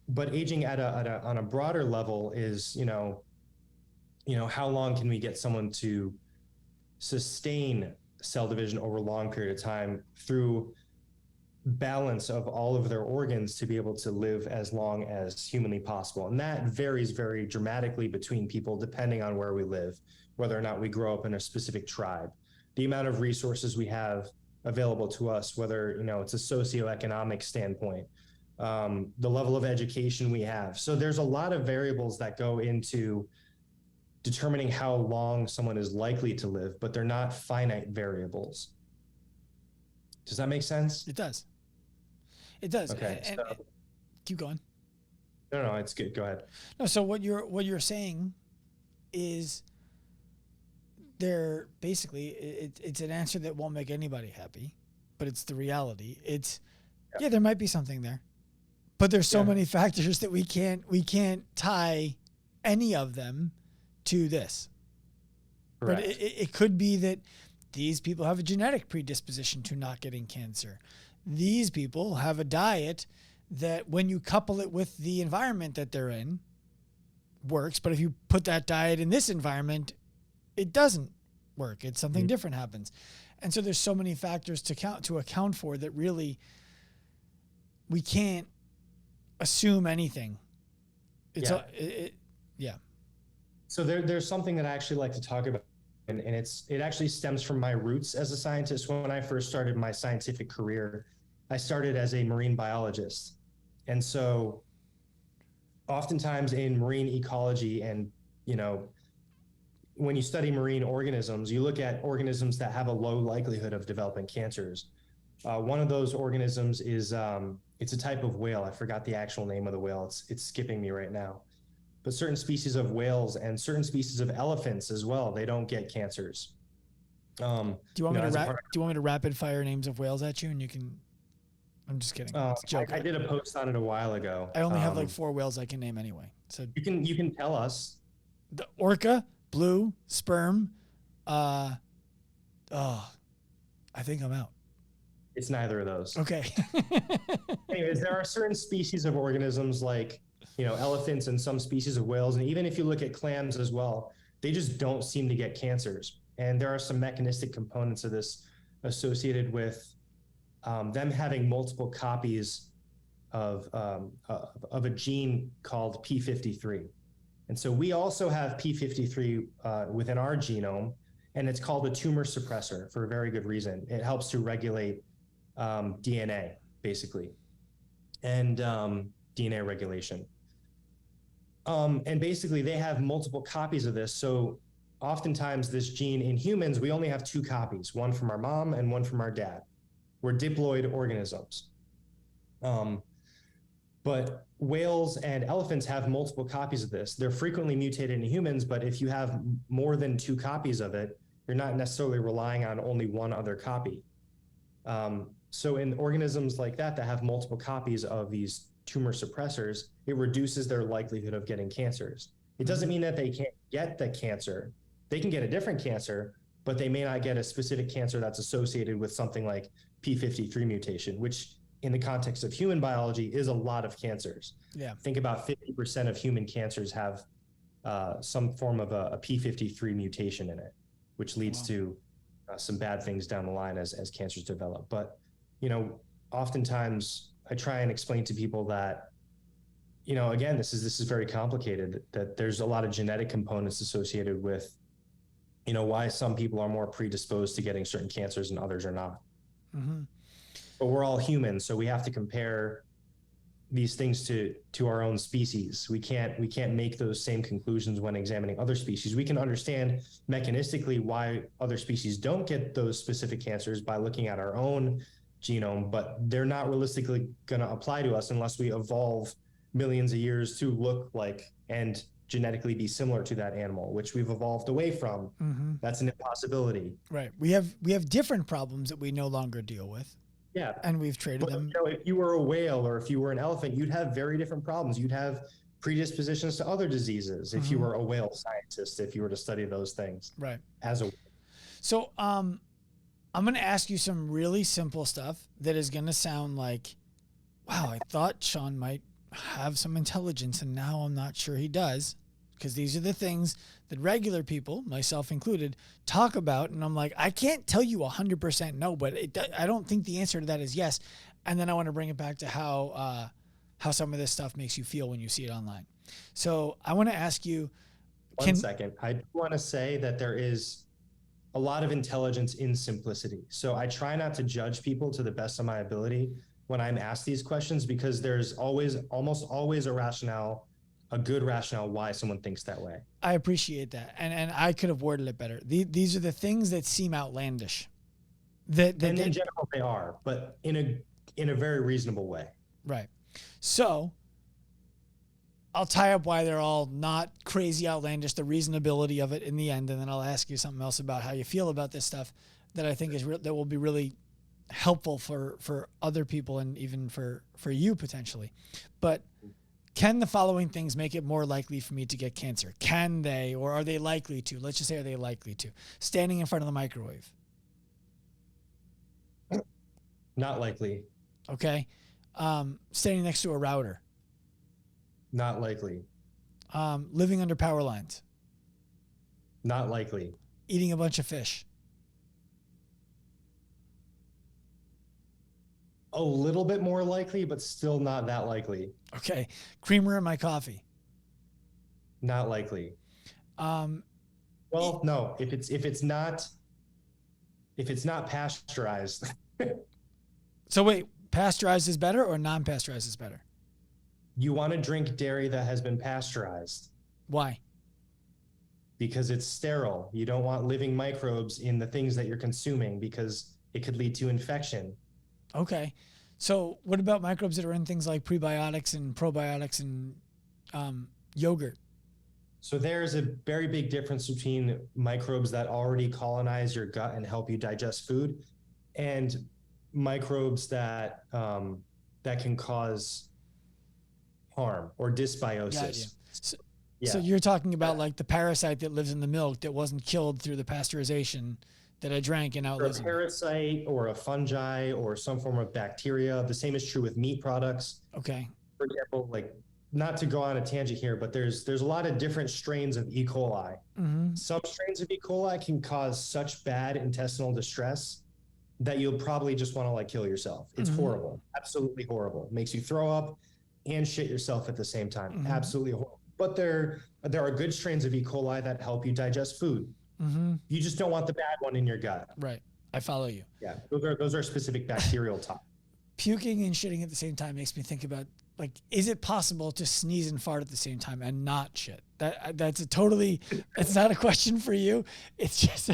But aging on a broader level is, how long can we get someone to sustain cell division over a long period of time through balance of all of their organs to be able to live as long as humanly possible. And that varies very dramatically between people depending on where we live, whether or not we grow up in a specific tribe, the amount of resources we have available to us, whether it's a socioeconomic standpoint, the level of education we have. So there's a lot of variables that go into determining how long someone is likely to live, but they're not finite variables. Does that make sense? It does. It does. Okay. And keep going. No, it's good. Go ahead. No, so what you're saying is there basically it's an answer that won't make anybody happy, but it's the reality. It's there might be something there, but there's so many factors that we can't tie any of them to this. Correct. But it could be that these people have a genetic predisposition to not getting cancer. These people have a diet that, when you couple it with the environment that they're in, works. But if you put that diet in this environment, it doesn't work. It's something different happens. And so there's so many factors to account for that really we can't assume anything It's Yeah. yeah. So there's something that I actually like to talk about, and it actually stems from my roots as a scientist. When I first started my scientific career, I started as a marine biologist. And so oftentimes in marine ecology and, you know, when you study marine organisms, you look at organisms that have a low likelihood of developing cancers. One of those organisms is it's a type of whale. I forgot the actual name of the whale. It's skipping me right now. But certain species of whales and certain species of elephants as well, they don't get cancers. Do you want me to do you want me to rapid fire names of whales at you, and you can? I'm just kidding. It's a joke. I did a post on it a while ago. I only have like 4 whales I can name anyway. So you can tell us. The orca, blue, sperm. I think I'm out. It's neither of those. Okay. Anyways, there are certain species of organisms like, you know, elephants and some species of whales, and even if you look at clams as well, they just don't seem to get cancers. And there are some mechanistic components of this associated with them having multiple copies of a gene called P53. And so we also have P53 within our genome, and it's called a tumor suppressor for a very good reason. It helps to regulate DNA, basically, and DNA regulation. And basically, they have multiple copies of this. So oftentimes, this gene in humans, we only have 2 copies, one from our mom and one from our dad. We're diploid organisms. But whales and elephants have multiple copies of this. They're frequently mutated in humans, but if you have more than 2 copies of it, you're not necessarily relying on only one other copy. So in organisms like that have multiple copies of these tumor suppressors, it reduces their likelihood of getting cancers. It doesn't mean that they can't get the cancer. They can get a different cancer, but they may not get a specific cancer that's associated with something like P53 mutation, which in the context of human biology is a lot of cancers. Yeah. Think about 50% of human cancers have some form of a P53 mutation in it, which leads to some bad things down the line as cancers develop. But, you know, oftentimes I try and explain to people that, you know, again, this is very complicated, that there's a lot of genetic components associated with, you know, why some people are more predisposed to getting certain cancers and others are not. Mm-hmm. But we're all humans, so we have to compare these things to our own species. We can't make those same conclusions when examining other species. We can understand mechanistically why other species don't get those specific cancers by looking at our own genome, but they're not realistically going to apply to us unless we evolve millions of years to look like and genetically be similar to that animal, which we've evolved away from. Mm-hmm. That's an impossibility. Right. We have different problems that we no longer deal with. Yeah. And we've traded them. You know, if you were a whale or if you were an elephant, you'd have very different problems. You'd have predispositions to other diseases if you were a whale scientist, if you were to study those things. Right. As a So I'm going to ask you some really simple stuff that is going to sound like, wow, I thought Sean might have some intelligence and now I'm not sure he does, because these are the things that regular people, myself included, talk about. And I'm like, I can't tell you 100% no, but I don't think the answer to that is yes. And then I want to bring it back to how some of this stuff makes you feel when you see it online. So I want to ask you. One second. I want to say that there is a lot of intelligence in simplicity. So I try not to judge people to the best of my ability when I'm asked these questions, because there's almost always a good rationale why someone thinks that way. I appreciate that. And I could have worded it better. These are the things that seem outlandish. And in general they are, but in a very reasonable way. Right. So I'll tie up why they're all not crazy outlandish, the reasonability of it in the end, and then I'll ask you something else about how you feel about this stuff that I think that will be really helpful for other people and even for you potentially. But can the following things make it more likely for me to get cancer? Can they, or are they likely to? Let's just say, are they likely to? Standing in front of the microwave. Not likely. Okay. Standing next to a router. Not likely. Living under power lines. Not likely. Eating a bunch of fish. A little bit more likely, but still not that likely. Okay. Creamer in my coffee. Not likely. Um, Well, no, if it's not pasteurized, so wait, pasteurized is better or non-pasteurized is better? you want to drink dairy that has been pasteurized Why? because it's sterile. You don't want living microbes in the things that you're consuming because it could lead to infection. Okay. So what about microbes that are in things like prebiotics and probiotics and yogurt? So there's a very big difference between microbes that already colonize your gut and help you digest food, and microbes that that can cause harm or dysbiosis. Got you. So, Yeah. so you're talking about like the parasite that lives in the milk that wasn't killed through the pasteurization that I drank and now Or a lives in. parasite or a fungi or some form of bacteria. The same is true with meat products. Okay. For example, like, not to go on a tangent here, but there's a lot of different strains of E. coli. Mm-hmm. Some strains of E. coli can cause such bad intestinal distress that you'll probably just want to like kill yourself. It's horrible, absolutely horrible. It makes you throw up and shit yourself at the same time. Absolutely horrible. But there are good strains of E. coli that help you digest food. You just don't want the bad one in your gut. Right. I follow you. Yeah, those are specific bacterial types. Puking and shitting at the same time makes me think about, like, is it possible to sneeze and fart at the same time and not shit? That's a totally, it's not a question for you. It's just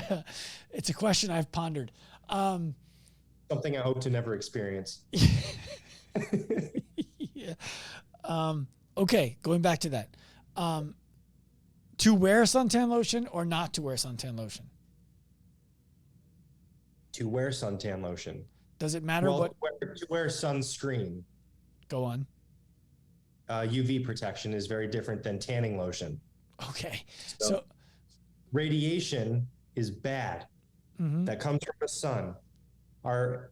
it's a question I've pondered. Something I hope to never experience. Yeah. Okay, going back to that. To wear suntan lotion or not to wear suntan lotion? To wear suntan lotion. Does it matter what? To wear sunscreen. Go on. UV protection is very different than tanning lotion. Okay. So radiation is bad. That comes from the sun. Our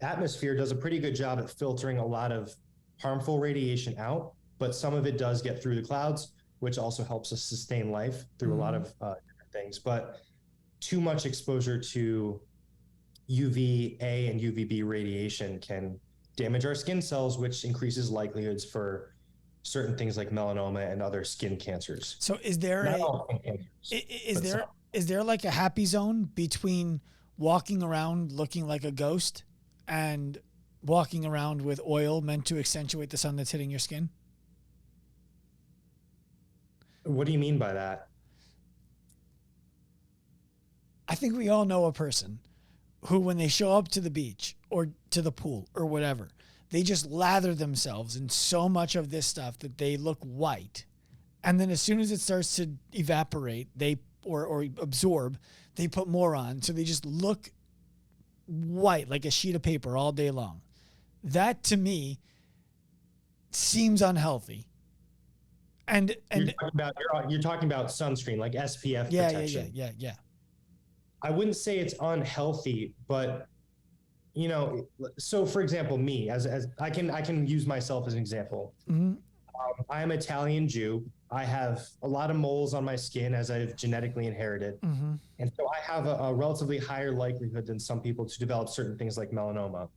atmosphere does a pretty good job at filtering a lot of harmful radiation out, but some of it does get through the clouds, which also helps us sustain life through a lot of different things. But too much exposure to UVA and UVB radiation can damage our skin cells, which increases likelihoods for certain things like melanoma and other skin cancers. So is there is there like a happy zone between walking around looking like a ghost and walking around with oil meant to accentuate the sun that's hitting your skin? What do you mean by that? I think we all know a person who, when they show up to the beach or to the pool or whatever, they just lather themselves in so much of this stuff that they look white. And then as soon as it starts to evaporate, or absorb, they put more on. So they just look white like a sheet of paper all day long. That to me seems unhealthy. And you're talking about sunscreen, like SPF protection. Yeah. I wouldn't say it's unhealthy, but you know, so for example, me as I can use myself as an example. I'm Italian Jew. I have a lot of moles on my skin as I've genetically inherited. And so I have a relatively higher likelihood than some people to develop certain things like melanoma.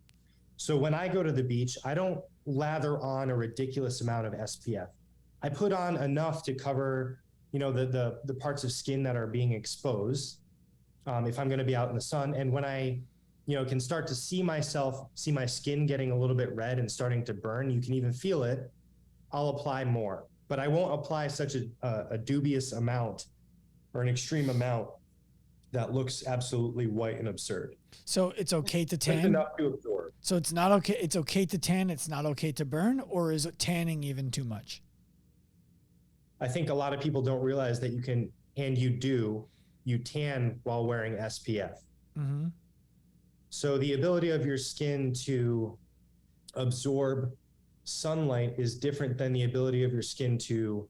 So when I go to the beach, I don't lather on a ridiculous amount of SPF. I put on enough to cover, you know, the parts of skin that are being exposed if I'm going to be out in the sun. And when I, you know, can start to see my skin getting a little bit red and starting to burn, you can even feel it, I'll apply more. But I won't apply such a dubious amount or an extreme amount that looks absolutely white and absurd. So it's okay to tan? It's enough to absorb. So it's not okay. It's okay to tan. It's not okay to burn, or is it tanning even too much? I think a lot of people don't realize that you can, and you tan while wearing SPF. So the ability of your skin to absorb sunlight is different than the ability of your skin to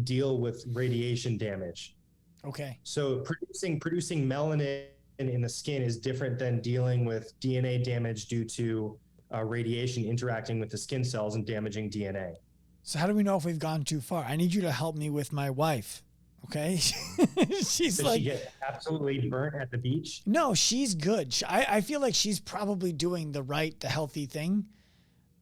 deal with radiation damage. Okay. So producing melanin in the skin is different than dealing with DNA damage due to radiation interacting with the skin cells and damaging DNA. So how do we know if we've gone too far? I need you to help me with my wife. Okay. She's Does like, she get absolutely burnt at the beach? No, she's good. I feel like she's probably doing the healthy thing.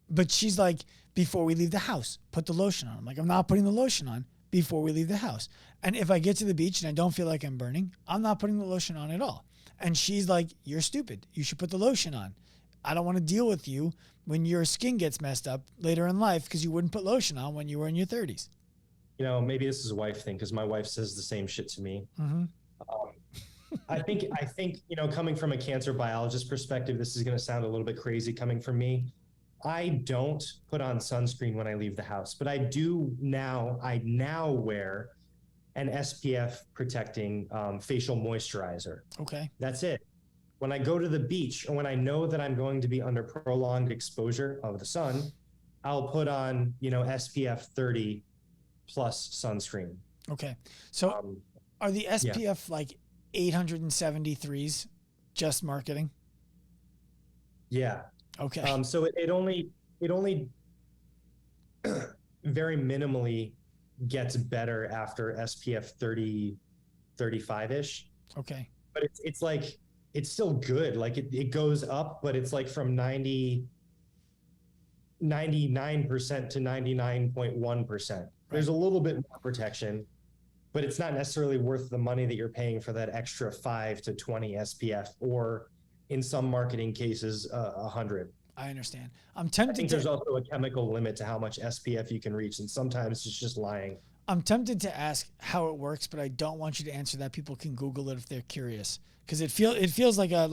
But she's like, before we leave the house, put the lotion on. I'm like, I'm not putting the lotion on before we leave the house. And if I get to the beach and I don't feel like I'm burning, I'm not putting the lotion on at all. And she's like, you're stupid. You should put the lotion on. I don't want to deal with you when your skin gets messed up later in life because you wouldn't put lotion on when you were in your 30s. You know, maybe this is a wife thing because my wife says the same shit to me. Mm-hmm. I think, you know, coming from a cancer biologist perspective, this is going to sound a little bit crazy coming from me. I don't put on sunscreen when I leave the house, but I now wear an SPF protecting facial moisturizer. Okay. That's it. When I go to the beach or when I know that I'm going to be under prolonged exposure of the sun, I'll put on, you know, SPF 30 plus sunscreen. Okay. So are the SPF like 873s just marketing? Yeah. Okay. So it only very minimally gets better after SPF 30, 35-ish. Okay. But it's like, it's still good. Like it goes up, but it's like from 99% to 99.1%. Right. There's a little bit more protection, but it's not necessarily worth the money that you're paying for that extra 5 to 20 SPF, or in some marketing cases, 100. I understand. I'm tempted. I think there's also a chemical limit to how much SPF you can reach, and sometimes it's just lying. I'm tempted to ask how it works, but I don't want you to answer that. People can Google it if they're curious, because it feels like a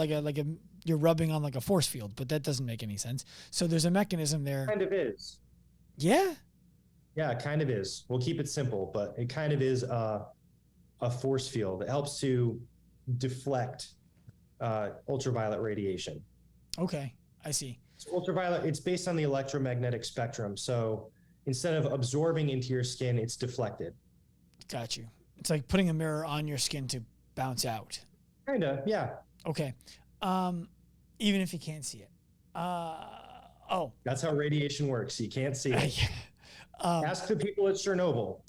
you're rubbing on like a force field, but that doesn't make any sense. So there's a mechanism there. Kind of is. Yeah. Yeah, it kind of is. We'll keep it simple, but it kind of is a force field. It helps to deflect ultraviolet radiation. Okay, I see. So ultraviolet, it's based on the electromagnetic spectrum. So instead of absorbing into your skin, it's deflected. Got you. It's like putting a mirror on your skin to bounce out. Kinda, yeah. Okay. Even if you can't see it. That's how radiation works. You can't see it. Ask the people at Chernobyl.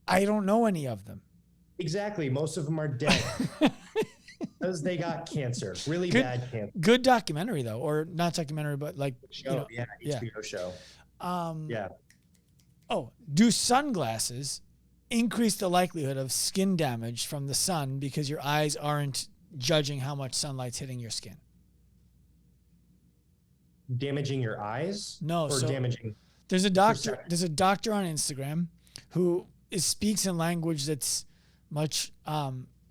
I don't know any of them. Exactly. Most of them are dead because they got cancer, really bad cancer. Good documentary though, or not documentary, but like show. HBO show. Yeah. Oh, do sunglasses increase the likelihood of skin damage from the sun because your eyes aren't judging how much sunlight's hitting your skin? Damaging your eyes? No, or damaging. There's a doctor. There's a doctor on Instagram who speaks in language that's much.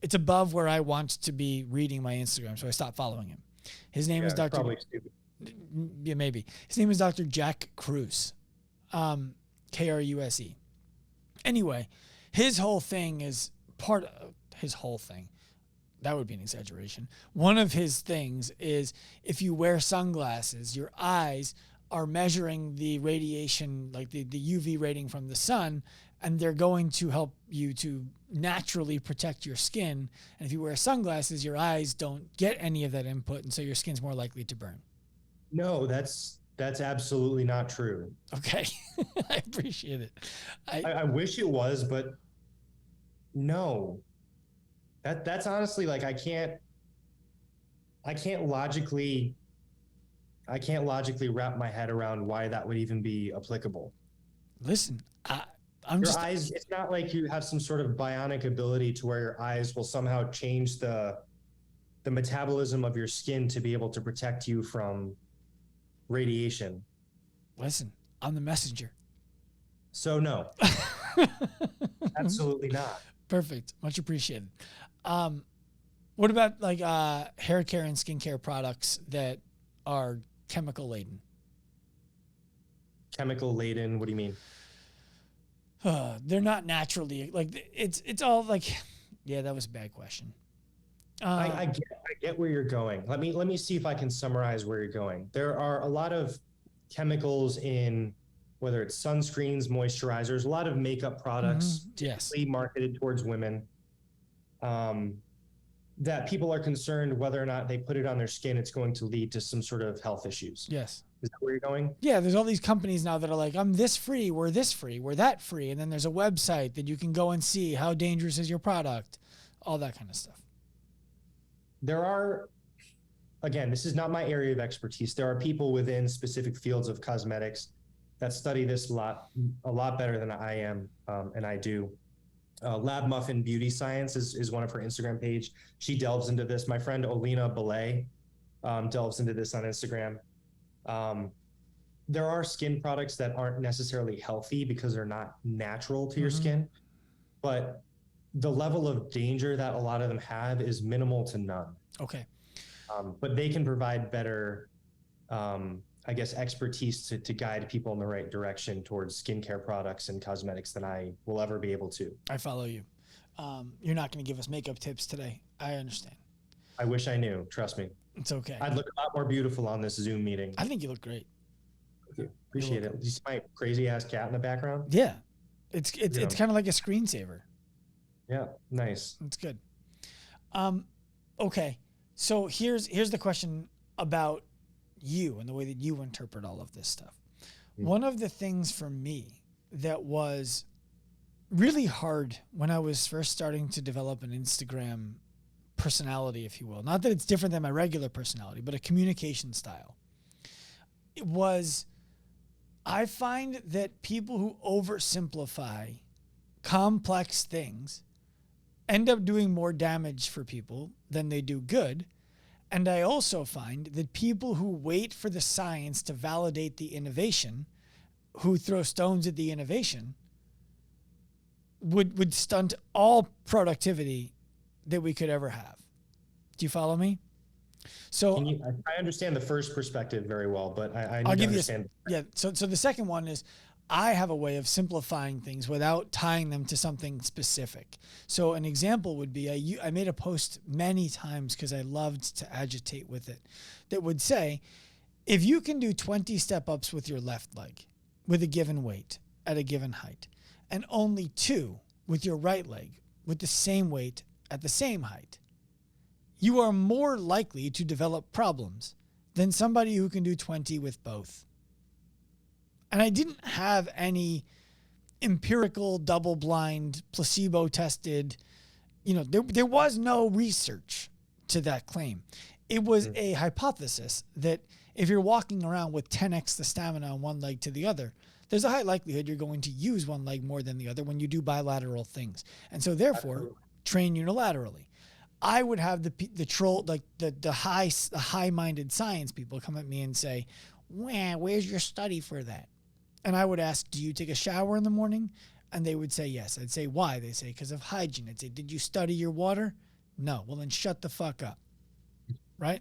It's above where I want to be reading my Instagram, so I stopped following him. His name is Dr. Probably stupid. Yeah, maybe. His name is Dr. Jack Kruse, Kruse. Anyway, his whole thing is part of his whole thing. That would be an exaggeration. One of his things is if you wear sunglasses, your eyes are measuring the radiation, like the UV rating from the sun, and they're going to help you to naturally protect your skin. And if you wear sunglasses, your eyes don't get any of that input, and so your skin's more likely to burn. No, that's absolutely not true. Okay. I appreciate it. I wish it was, but no. That's honestly, like, I can't logically wrap my head around why that would even be applicable. Listen, your eyes, it's not like you have some sort of bionic ability to where your eyes will somehow change the metabolism of your skin to be able to protect you from radiation. Listen, I'm the messenger. So no. Absolutely not. Perfect. Much appreciated. What about like hair care and skincare products that are chemical laden? Chemical laden? What do you mean? They're not naturally like it's all like, yeah, that was a bad question. I get where you're going. Let me see if I can summarize where you're going. There are a lot of chemicals in, whether it's sunscreens, moisturizers, a lot of makeup products, typically marketed towards women, that people are concerned whether or not they put it on their skin, it's going to lead to some sort of health issues. Yes. Is that where you're going? Yeah, there's all these companies now that are like, I'm this free, we're that free. And then there's a website that you can go and see how dangerous is your product, all that kind of stuff. There are again, this is not my area of expertise. There are people within specific fields of cosmetics that study this a lot better than I am, and I do. Lab Muffin Beauty Science is one of her Instagram page. She delves into this. My friend Olena Belay delves into this on Instagram. There are skin products that aren't necessarily healthy because they're not natural to your skin, but the level of danger that a lot of them have is minimal to none. Okay. But they can provide better, I guess, expertise to guide people in the right direction towards skincare products and cosmetics than I will ever be able to. I follow you. You're not going to give us makeup tips today. I understand. I wish I knew. Trust me. It's okay. I'd look a lot more beautiful on this Zoom meeting. I think you look great. Thank you. Appreciate it. Do you see my crazy ass cat in the background? Yeah. It's kind of like a screensaver. Yeah. Nice. It's good. Okay. So here's the question about you and the way that you interpret all of this stuff. One of the things for me that was really hard when I was first starting to develop an Instagram personality, if you will, not that it's different than my regular personality, but a communication style, it was, I find that people who oversimplify complex things end up doing more damage for people than they do good. And I also find that people who wait for the science to validate the innovation, who throw stones at the innovation, would stunt all productivity that we could ever have. Do you follow me? So I understand the first perspective very well, but I need I'll to give understand. So the second one is, I have a way of simplifying things without tying them to something specific. So an example would be, I made a post many times because I loved to agitate with it, that would say, if you can do 20 step-ups with your left leg with a given weight at a given height, and only 2 with your right leg with the same weight at the same height, you are more likely to develop problems than somebody who can do 20 with both. And I didn't have any empirical, double-blind, placebo-tested, there was no research to that claim. It was a hypothesis that if you're walking around with 10x the stamina on one leg to the other, there's a high likelihood you're going to use one leg more than the other when you do bilateral things. And so therefore, train unilaterally. I would have the high-minded science people come at me and say, where's your study for that? And I would ask, do you take a shower in the morning? And they would say yes. I'd say, why? They say, because of hygiene. I'd say, did you study your water? No. Well, then shut the fuck up. Right?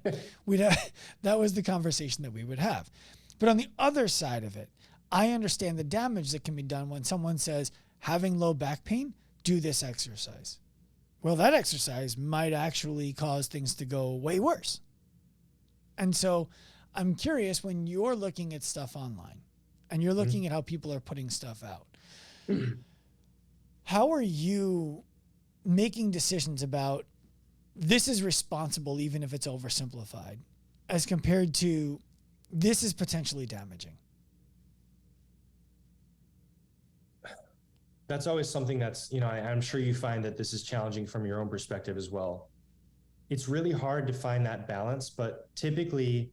That was the conversation that we would have. But on the other side of it, I understand the damage that can be done when someone says, having low back pain, do this exercise. Well, that exercise might actually cause things to go way worse. And so I'm curious, when you're looking at stuff online and you're looking at how people are putting stuff out, how are you making decisions about this is responsible even if it's oversimplified as compared to this is potentially damaging? That's always something that's, I'm sure you find that this is challenging from your own perspective as well. It's really hard to find that balance, but typically,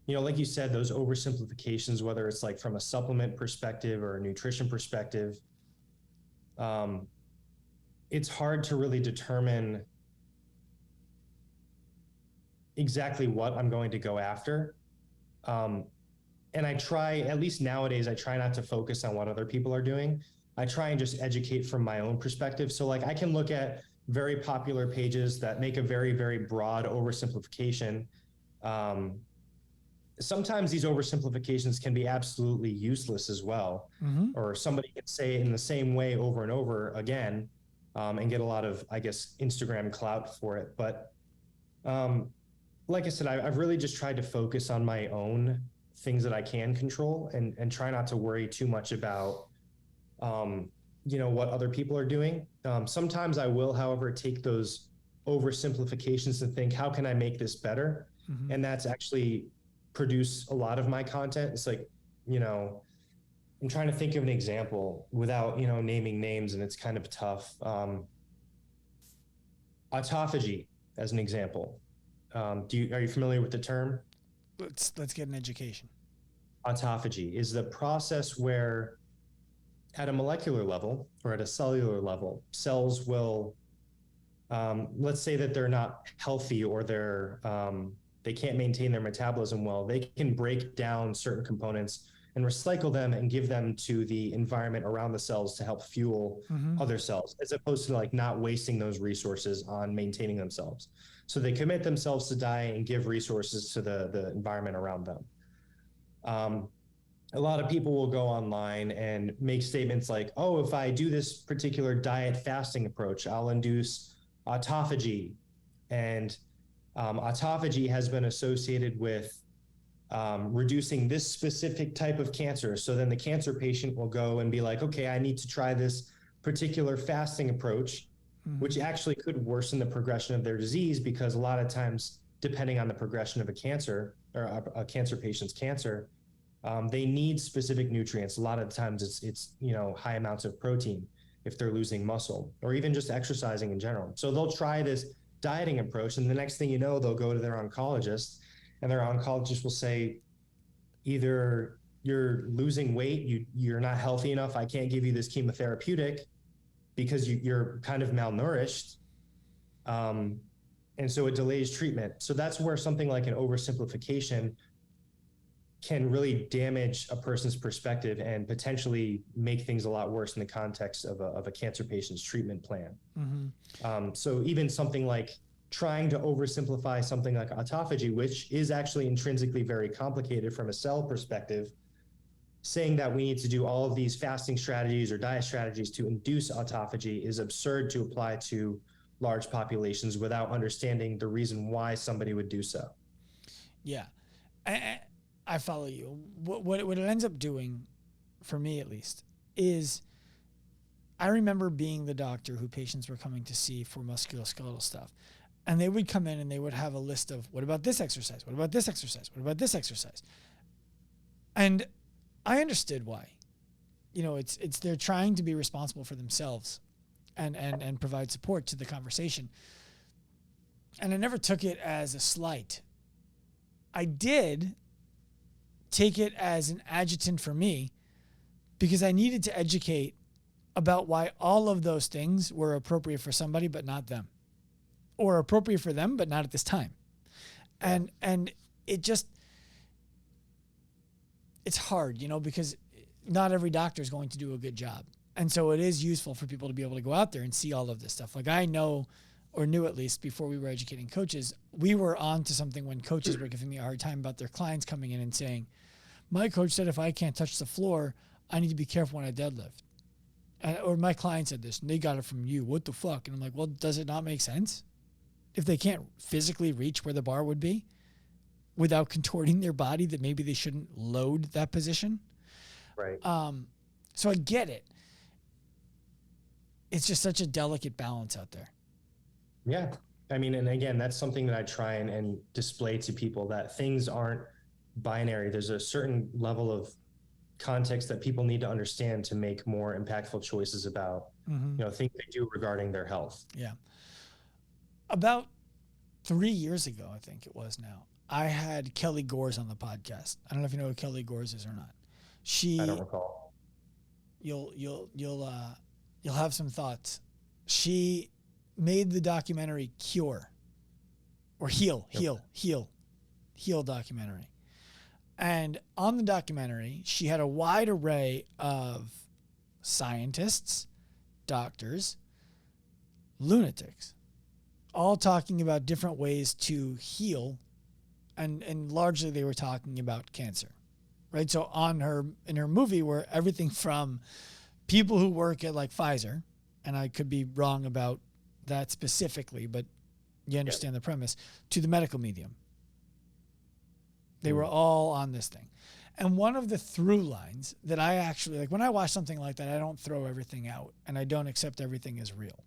like you said, those oversimplifications, whether it's like from a supplement perspective or a nutrition perspective, it's hard to really determine exactly what I'm going to go after. And I try, at least nowadays, I try not to focus on what other people are doing. I try and just educate from my own perspective. So like I can look at very popular pages that make a very, very broad oversimplification. Sometimes these oversimplifications can be absolutely useless as well. Or somebody can say it in the same way over and over again and get a lot of, I guess, Instagram clout for it. But like I said, I've really just tried to focus on my own things that I can control and try not to worry too much about what other people are doing. Sometimes I will, however, take those oversimplifications and think, how can I make this better? And that's actually produce a lot of my content. It's like, I'm trying to think of an example without, naming names, and it's kind of tough. Autophagy as an example. Are you familiar with the term? Let's get an education. Autophagy is the process where, at a molecular level or at a cellular level, cells will, let's say that they're not healthy or they can't maintain their metabolism well. They can break down certain components and recycle them and give them to the environment around the cells to help fuel other cells, as opposed to like not wasting those resources on maintaining themselves. So they commit themselves to die and give resources to the environment around them. A lot of people will go online and make statements like, oh, if I do this particular diet fasting approach, I'll induce autophagy. And autophagy has been associated with reducing this specific type of cancer. So then the cancer patient will go and be like, okay, I need to try this particular fasting approach, which actually could worsen the progression of their disease, because a lot of times, depending on the progression of a cancer or a cancer patient's cancer, they need specific nutrients. A lot of times it's high amounts of protein if they're losing muscle or even just exercising in general. So they'll try this dieting approach, and the next thing you know, they'll go to their oncologist, and their oncologist will say, either you're losing weight, you're not healthy enough, I can't give you this chemotherapeutic because you're kind of malnourished. And so it delays treatment. So that's where something like an oversimplification can really damage a person's perspective and potentially make things a lot worse in the context of a cancer patient's treatment plan. So even something like trying to oversimplify something like autophagy, which is actually intrinsically very complicated from a cell perspective, saying that we need to do all of these fasting strategies or diet strategies to induce autophagy is absurd to apply to large populations without understanding the reason why somebody would do so. Yeah. I follow you. What it ends up doing, for me at least, is I remember being the doctor who patients were coming to see for musculoskeletal stuff. And they would come in and they would have a list of, what about this exercise? What about this exercise? What about this exercise? And I understood why. It's they're trying to be responsible for themselves and provide support to the conversation. And I never took it as a slight. I did take it as an adjutant for me, because I needed to educate about why all of those things were appropriate for somebody but not them, or appropriate for them but not at this time. And it's hard, because not every doctor is going to do a good job. And so it is useful for people to be able to go out there and see all of this stuff. Like I know, or knew at least before we were educating coaches, we were on to something when coaches were giving me a hard time about their clients coming in and saying, my coach said if I can't touch the floor, I need to be careful when I deadlift. Or my client said this, and they got it from you. What the fuck? And I'm like, well, does it not make sense? If they can't physically reach where the bar would be without contorting their body, that maybe they shouldn't load that position. Right. So I get it. It's just such a delicate balance out there. Yeah. I mean, and again, that's something that I try and display to people, that things aren't binary. There's a certain level of context that people need to understand to make more impactful choices about, things they do regarding their health. Yeah. About 3 years ago, I think it was now, I had Kelly Gores on the podcast. I don't know if you know who Kelly Gores is or not. I don't recall. You'll have some thoughts. She made the documentary Cure, or Heal documentary. And on the documentary, she had a wide array of scientists, doctors, lunatics, all talking about different ways to heal. And largely they were talking about cancer, right? So in her movie, where everything from people who work at like Pfizer, and I could be wrong about that specifically, but you understand the premise, to the medical medium. They were all on this thing. And one of the through lines that I actually, like when I watch something like that, I don't throw everything out and I don't accept everything as real.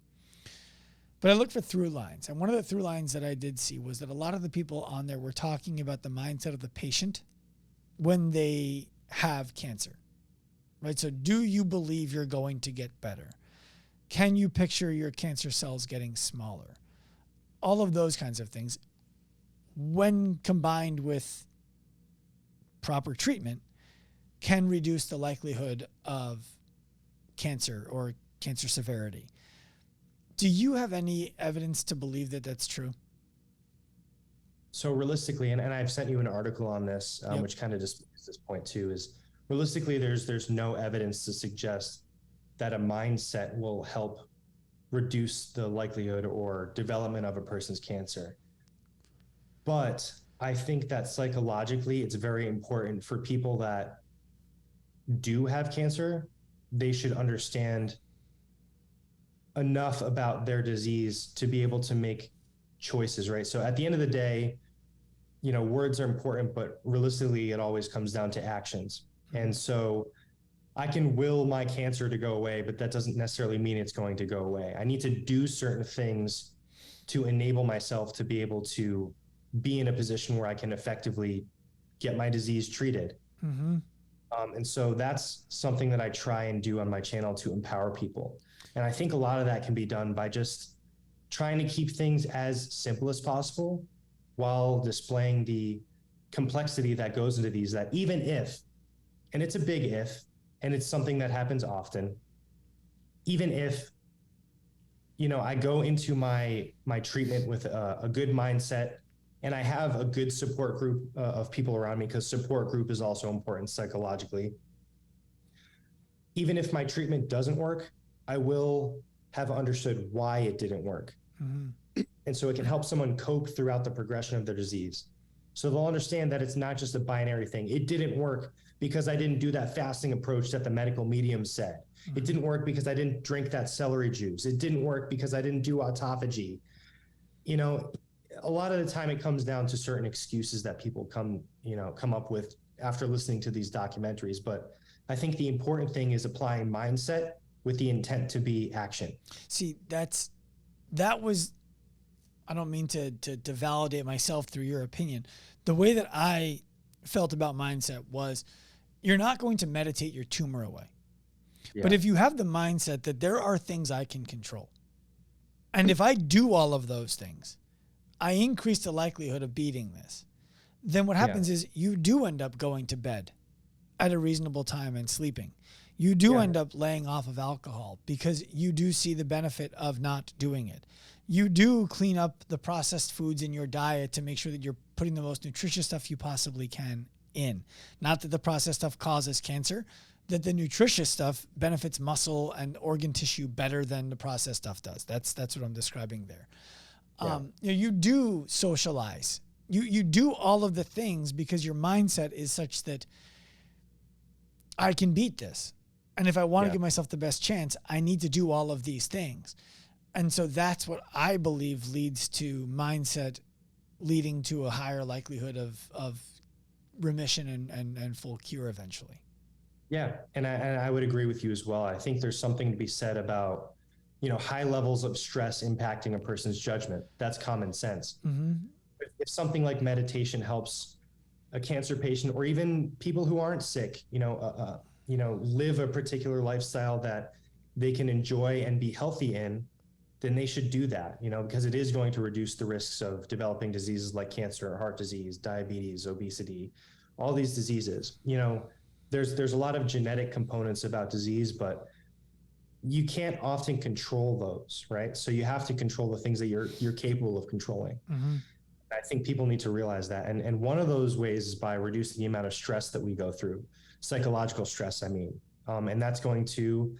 But I look for through lines. And one of the through lines that I did see was that a lot of the people on there were talking about the mindset of the patient when they have cancer, right? So do you believe you're going to get better? Can you picture your cancer cells getting smaller? All of those kinds of things. when combined with proper treatment, can reduce the likelihood of cancer or cancer severity. Do you have any evidence to believe that that's true? So realistically, and I've sent you an article on this, Yep. which kind of displays this point too, is realistically, there's no evidence to suggest that a mindset will help reduce the likelihood or development of a person's cancer. But I think that psychologically, it's very important for people that do have cancer. They should understand enough about their disease to be able to make choices, right? So at the end of the day, words are important, but realistically, it always comes down to actions. And so I can will my cancer to go away, but that doesn't necessarily mean it's going to go away. I need to do certain things to enable myself to be able to be in a position where I can effectively get my disease treated. Mm-hmm. And so that's something that I try and do on my channel to empower people. And I think a lot of that can be done by just trying to keep things as simple as possible while displaying the complexity that goes into these, that even if, and it's a big if, and it's something that happens often, even if, I go into my treatment with a good mindset and I have a good support group of people around me, because support group is also important psychologically. Even if my treatment doesn't work, I will have understood why it didn't work. Mm-hmm. And so it can help someone cope throughout the progression of their disease. So they'll understand that it's not just a binary thing. It didn't work because I didn't do that fasting approach that the medical medium said. Mm-hmm. It didn't work because I didn't drink that celery juice. It didn't work because I didn't do autophagy. A lot of the time it comes down to certain excuses that people come up with after listening to these documentaries. But I think the important thing is applying mindset with the intent to be action. See, that was, I don't mean to validate myself through your opinion. The way that I felt about mindset was, you're not going to meditate your tumor away. Yeah. But if you have the mindset that there are things I can control, and if I do all of those things, I increase the likelihood of beating this, then what happens is you do end up going to bed at a reasonable time and sleeping. You do end up laying off of alcohol because you do see the benefit of not doing it. You do clean up the processed foods in your diet to make sure that you're putting the most nutritious stuff you possibly can in. Not that the processed stuff causes cancer, that the nutritious stuff benefits muscle and organ tissue better than the processed stuff does. That's what I'm describing there. You do socialize. You do all of the things because your mindset is such that I can beat this. And if I want to give myself the best chance, I need to do all of these things. And so that's what I believe leads to mindset leading to a higher likelihood of remission and full cure eventually. Yeah, and I would agree with you as well. I think there's something to be said about, high levels of stress impacting a person's judgment. That's common sense. Mm-hmm. If something like meditation helps a cancer patient, or even people who aren't sick, live a particular lifestyle that they can enjoy and be healthy in, then they should do that, because it is going to reduce the risks of developing diseases like cancer, heart disease, diabetes, obesity, all these diseases. There's a lot of genetic components about disease, but you can't often control those, right? So you have to control the things that you're capable of controlling. Mm-hmm. I think people need to realize that. And one of those ways is by reducing the amount of stress that we go through, psychological stress, and that's going to,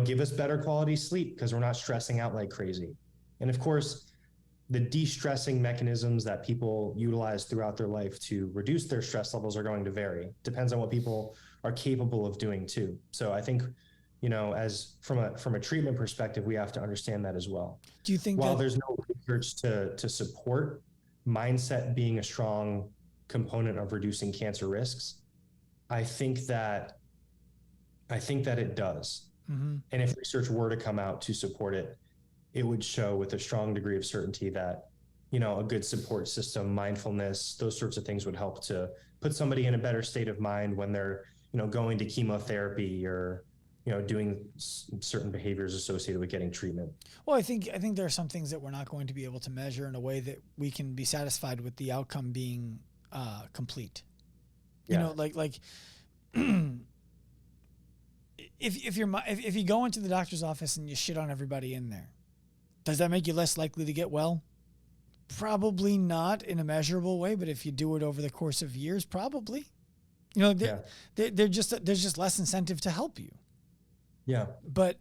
give us better quality sleep because we're not stressing out like crazy. And of course, the de-stressing mechanisms that people utilize throughout their life to reduce their stress levels are going to vary. Depends on what people are capable of doing too. So I think, as from a treatment perspective, we have to understand that as well. Do you think while there's no research to support mindset being a strong component of reducing cancer risks, I think that it does. Mm-hmm. And if research were to come out to support it, it would show with a strong degree of certainty that, a good support system, mindfulness, those sorts of things would help to put somebody in a better state of mind when they're, going to chemotherapy or, doing certain behaviors associated with getting treatment. Well, I think there are some things that we're not going to be able to measure in a way that we can be satisfied with the outcome being complete. You know, like if you go into the doctor's office and you shit on everybody in there, does that make you less likely to get well? Probably not in a measurable way, but if you do it over the course of years, probably. There's just less incentive to help you. Yeah. But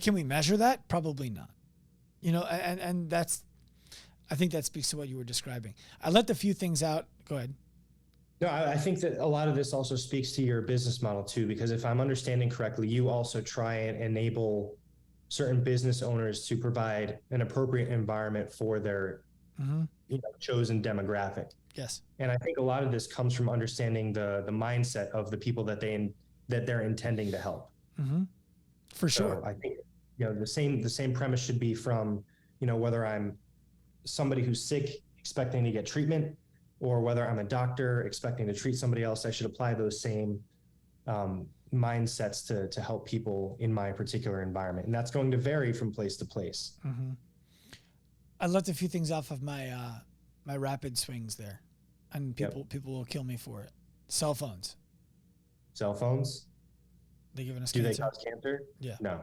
can we measure that? Probably not. And that's, I think that speaks to what you were describing. I left a few things out. Go ahead. No, I think that a lot of this also speaks to your business model too, because if I'm understanding correctly, you also try and enable certain business owners to provide an appropriate environment for their chosen demographic. Yes. And I think a lot of this comes from understanding the mindset of the people that they're intending to help. Mm-hmm. For sure. So I think the same premise should be from whether I'm somebody who's sick expecting to get treatment, or whether I'm a doctor expecting to treat somebody else. I should apply those same mindsets to help people in my particular environment, and that's going to vary from place to place. Mm-hmm. I left a few things off of my my rapid swings there, and people will kill me for it. Cell phones. Cell phones. They giving us Do cancer? they cause cancer? Yeah. No.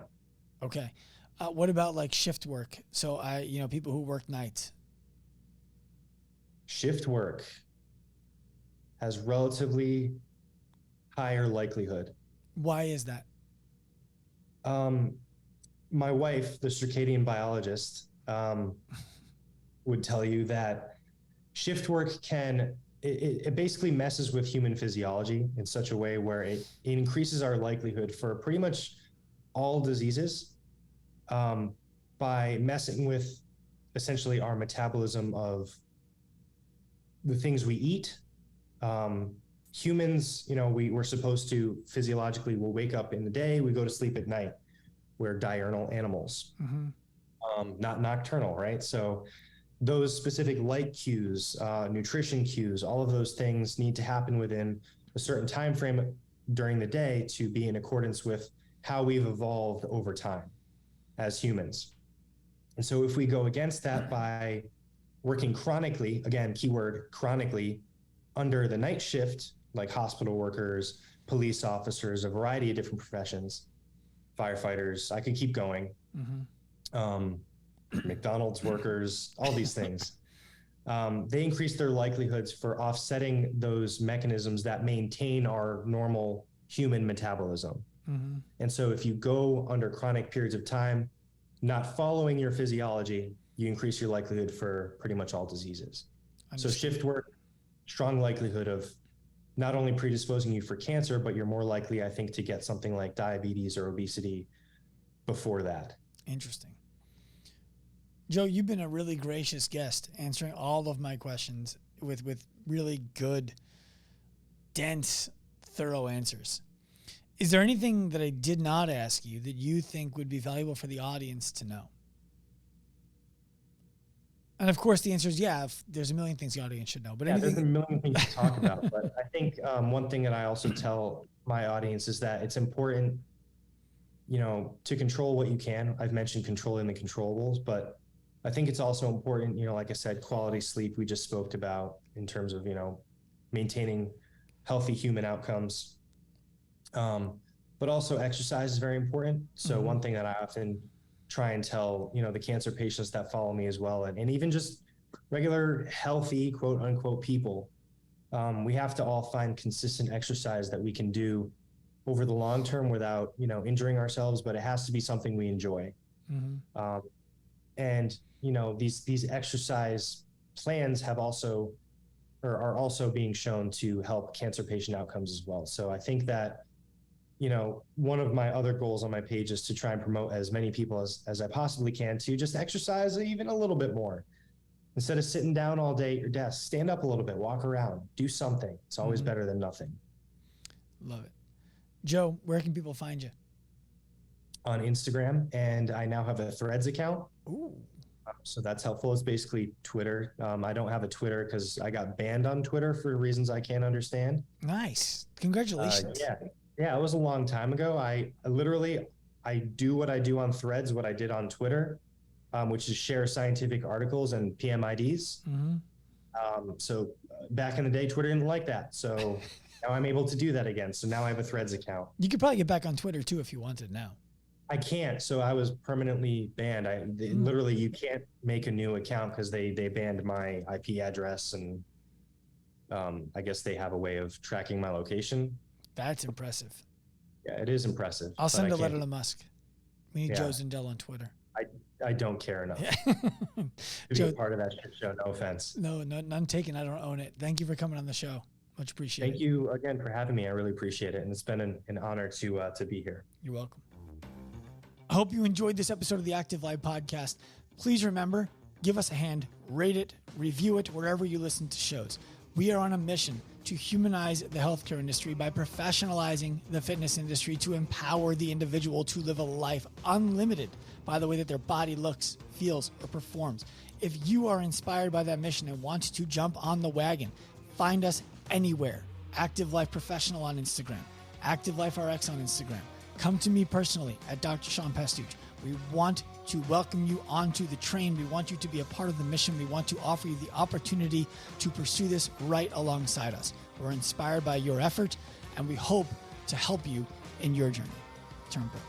Okay. What about like shift work? So people who work nights. Shift work has relatively higher likelihood. Why is that? My wife, the circadian biologist, would tell you that shift work it basically messes with human physiology in such a way where it increases our likelihood for pretty much all diseases by messing with essentially our metabolism of the things we eat. Humans, we're supposed to physiologically, we'll wake up in the day, we go to sleep at night. We're diurnal animals, not nocturnal, right? So those specific light cues, nutrition cues, all of those things need to happen within a certain time frame during the day to be in accordance with how we've evolved over time as humans. And so if we go against that by working chronically, again, keyword chronically, under the night shift, like hospital workers, police officers, a variety of different professions, firefighters, I could keep going. McDonald's workers, all these things. They increase their likelihoods for offsetting those mechanisms that maintain our normal human metabolism. And so if you go under chronic periods of time, not following your physiology, you increase your likelihood for pretty much all diseases. So shift work, strong likelihood of not only predisposing you for cancer, but you're more likely, I think, to get something like diabetes or obesity before that. Interesting. Joe, you've been a really gracious guest, answering all of my questions with really good, dense, thorough answers. Is there anything that I did not ask you that you think would be valuable for the audience to know? And of course, the answer is yeah. There's a million things the audience should know. But yeah, anything... there's a million things to talk about. But I think one thing that I also tell my audience is that it's important, to control what you can. I've mentioned controlling the controllables, but I think it's also important, like I said, quality sleep we just spoke about in terms of, maintaining healthy human outcomes. But also exercise is very important. So one thing that I often try and tell, the cancer patients that follow me as well, and even just regular healthy, quote unquote, people, we have to all find consistent exercise that we can do over the long term without, injuring ourselves, but it has to be something we enjoy. And, these exercise plans are also being shown to help cancer patient outcomes as well. So I think that, one of my other goals on my page is to try and promote as many people as I possibly can to just exercise even a little bit more. Instead of sitting down all day at your desk, stand up a little bit, walk around, do something. It's always better than nothing. Love it. Joe, where can people find you? On Instagram, and I now have a Threads account. Ooh. So that's helpful. It's basically Twitter. I don't have a Twitter because I got banned on Twitter for reasons I can't understand. Nice. Congratulations. Yeah. Yeah, it was a long time ago. I do what I do on Threads, what I did on Twitter, which is share scientific articles and PMIDs. Mm-hmm. Back in the day, Twitter didn't like that. So now I'm able to do that again. So now I have a Threads account. You could probably get back on Twitter too if you wanted now. I can't. So I was permanently banned. Literally, you can't make a new account because they banned my IP address, and I guess they have a way of tracking my location. That's impressive. Yeah, it is impressive. I'll send a letter to Musk. We need Joe Zundell on Twitter. I don't care enough to be a part of that shit show. No offense. No, none taken. I don't own it. Thank you for coming on the show. Much appreciated. Thank you again for having me. I really appreciate it. And it's been an honor to be here. You're welcome. I hope you enjoyed this episode of the Active Life podcast. Please remember, give us a hand, rate it, review it wherever you listen to shows. We are on a mission to humanize the healthcare industry by professionalizing the fitness industry to empower the individual to live a life unlimited by the way that their body looks, feels, or performs. If you are inspired by that mission and want to jump on the wagon, find us anywhere. Active Life Professional on Instagram, Active Life RX on Instagram. Come to me personally at Dr. Sean Pastuch. We want to welcome you onto the train. We want you to be a part of the mission. We want to offer you the opportunity to pursue this right alongside us. We're inspired by your effort, and we hope to help you in your journey. Turn pro.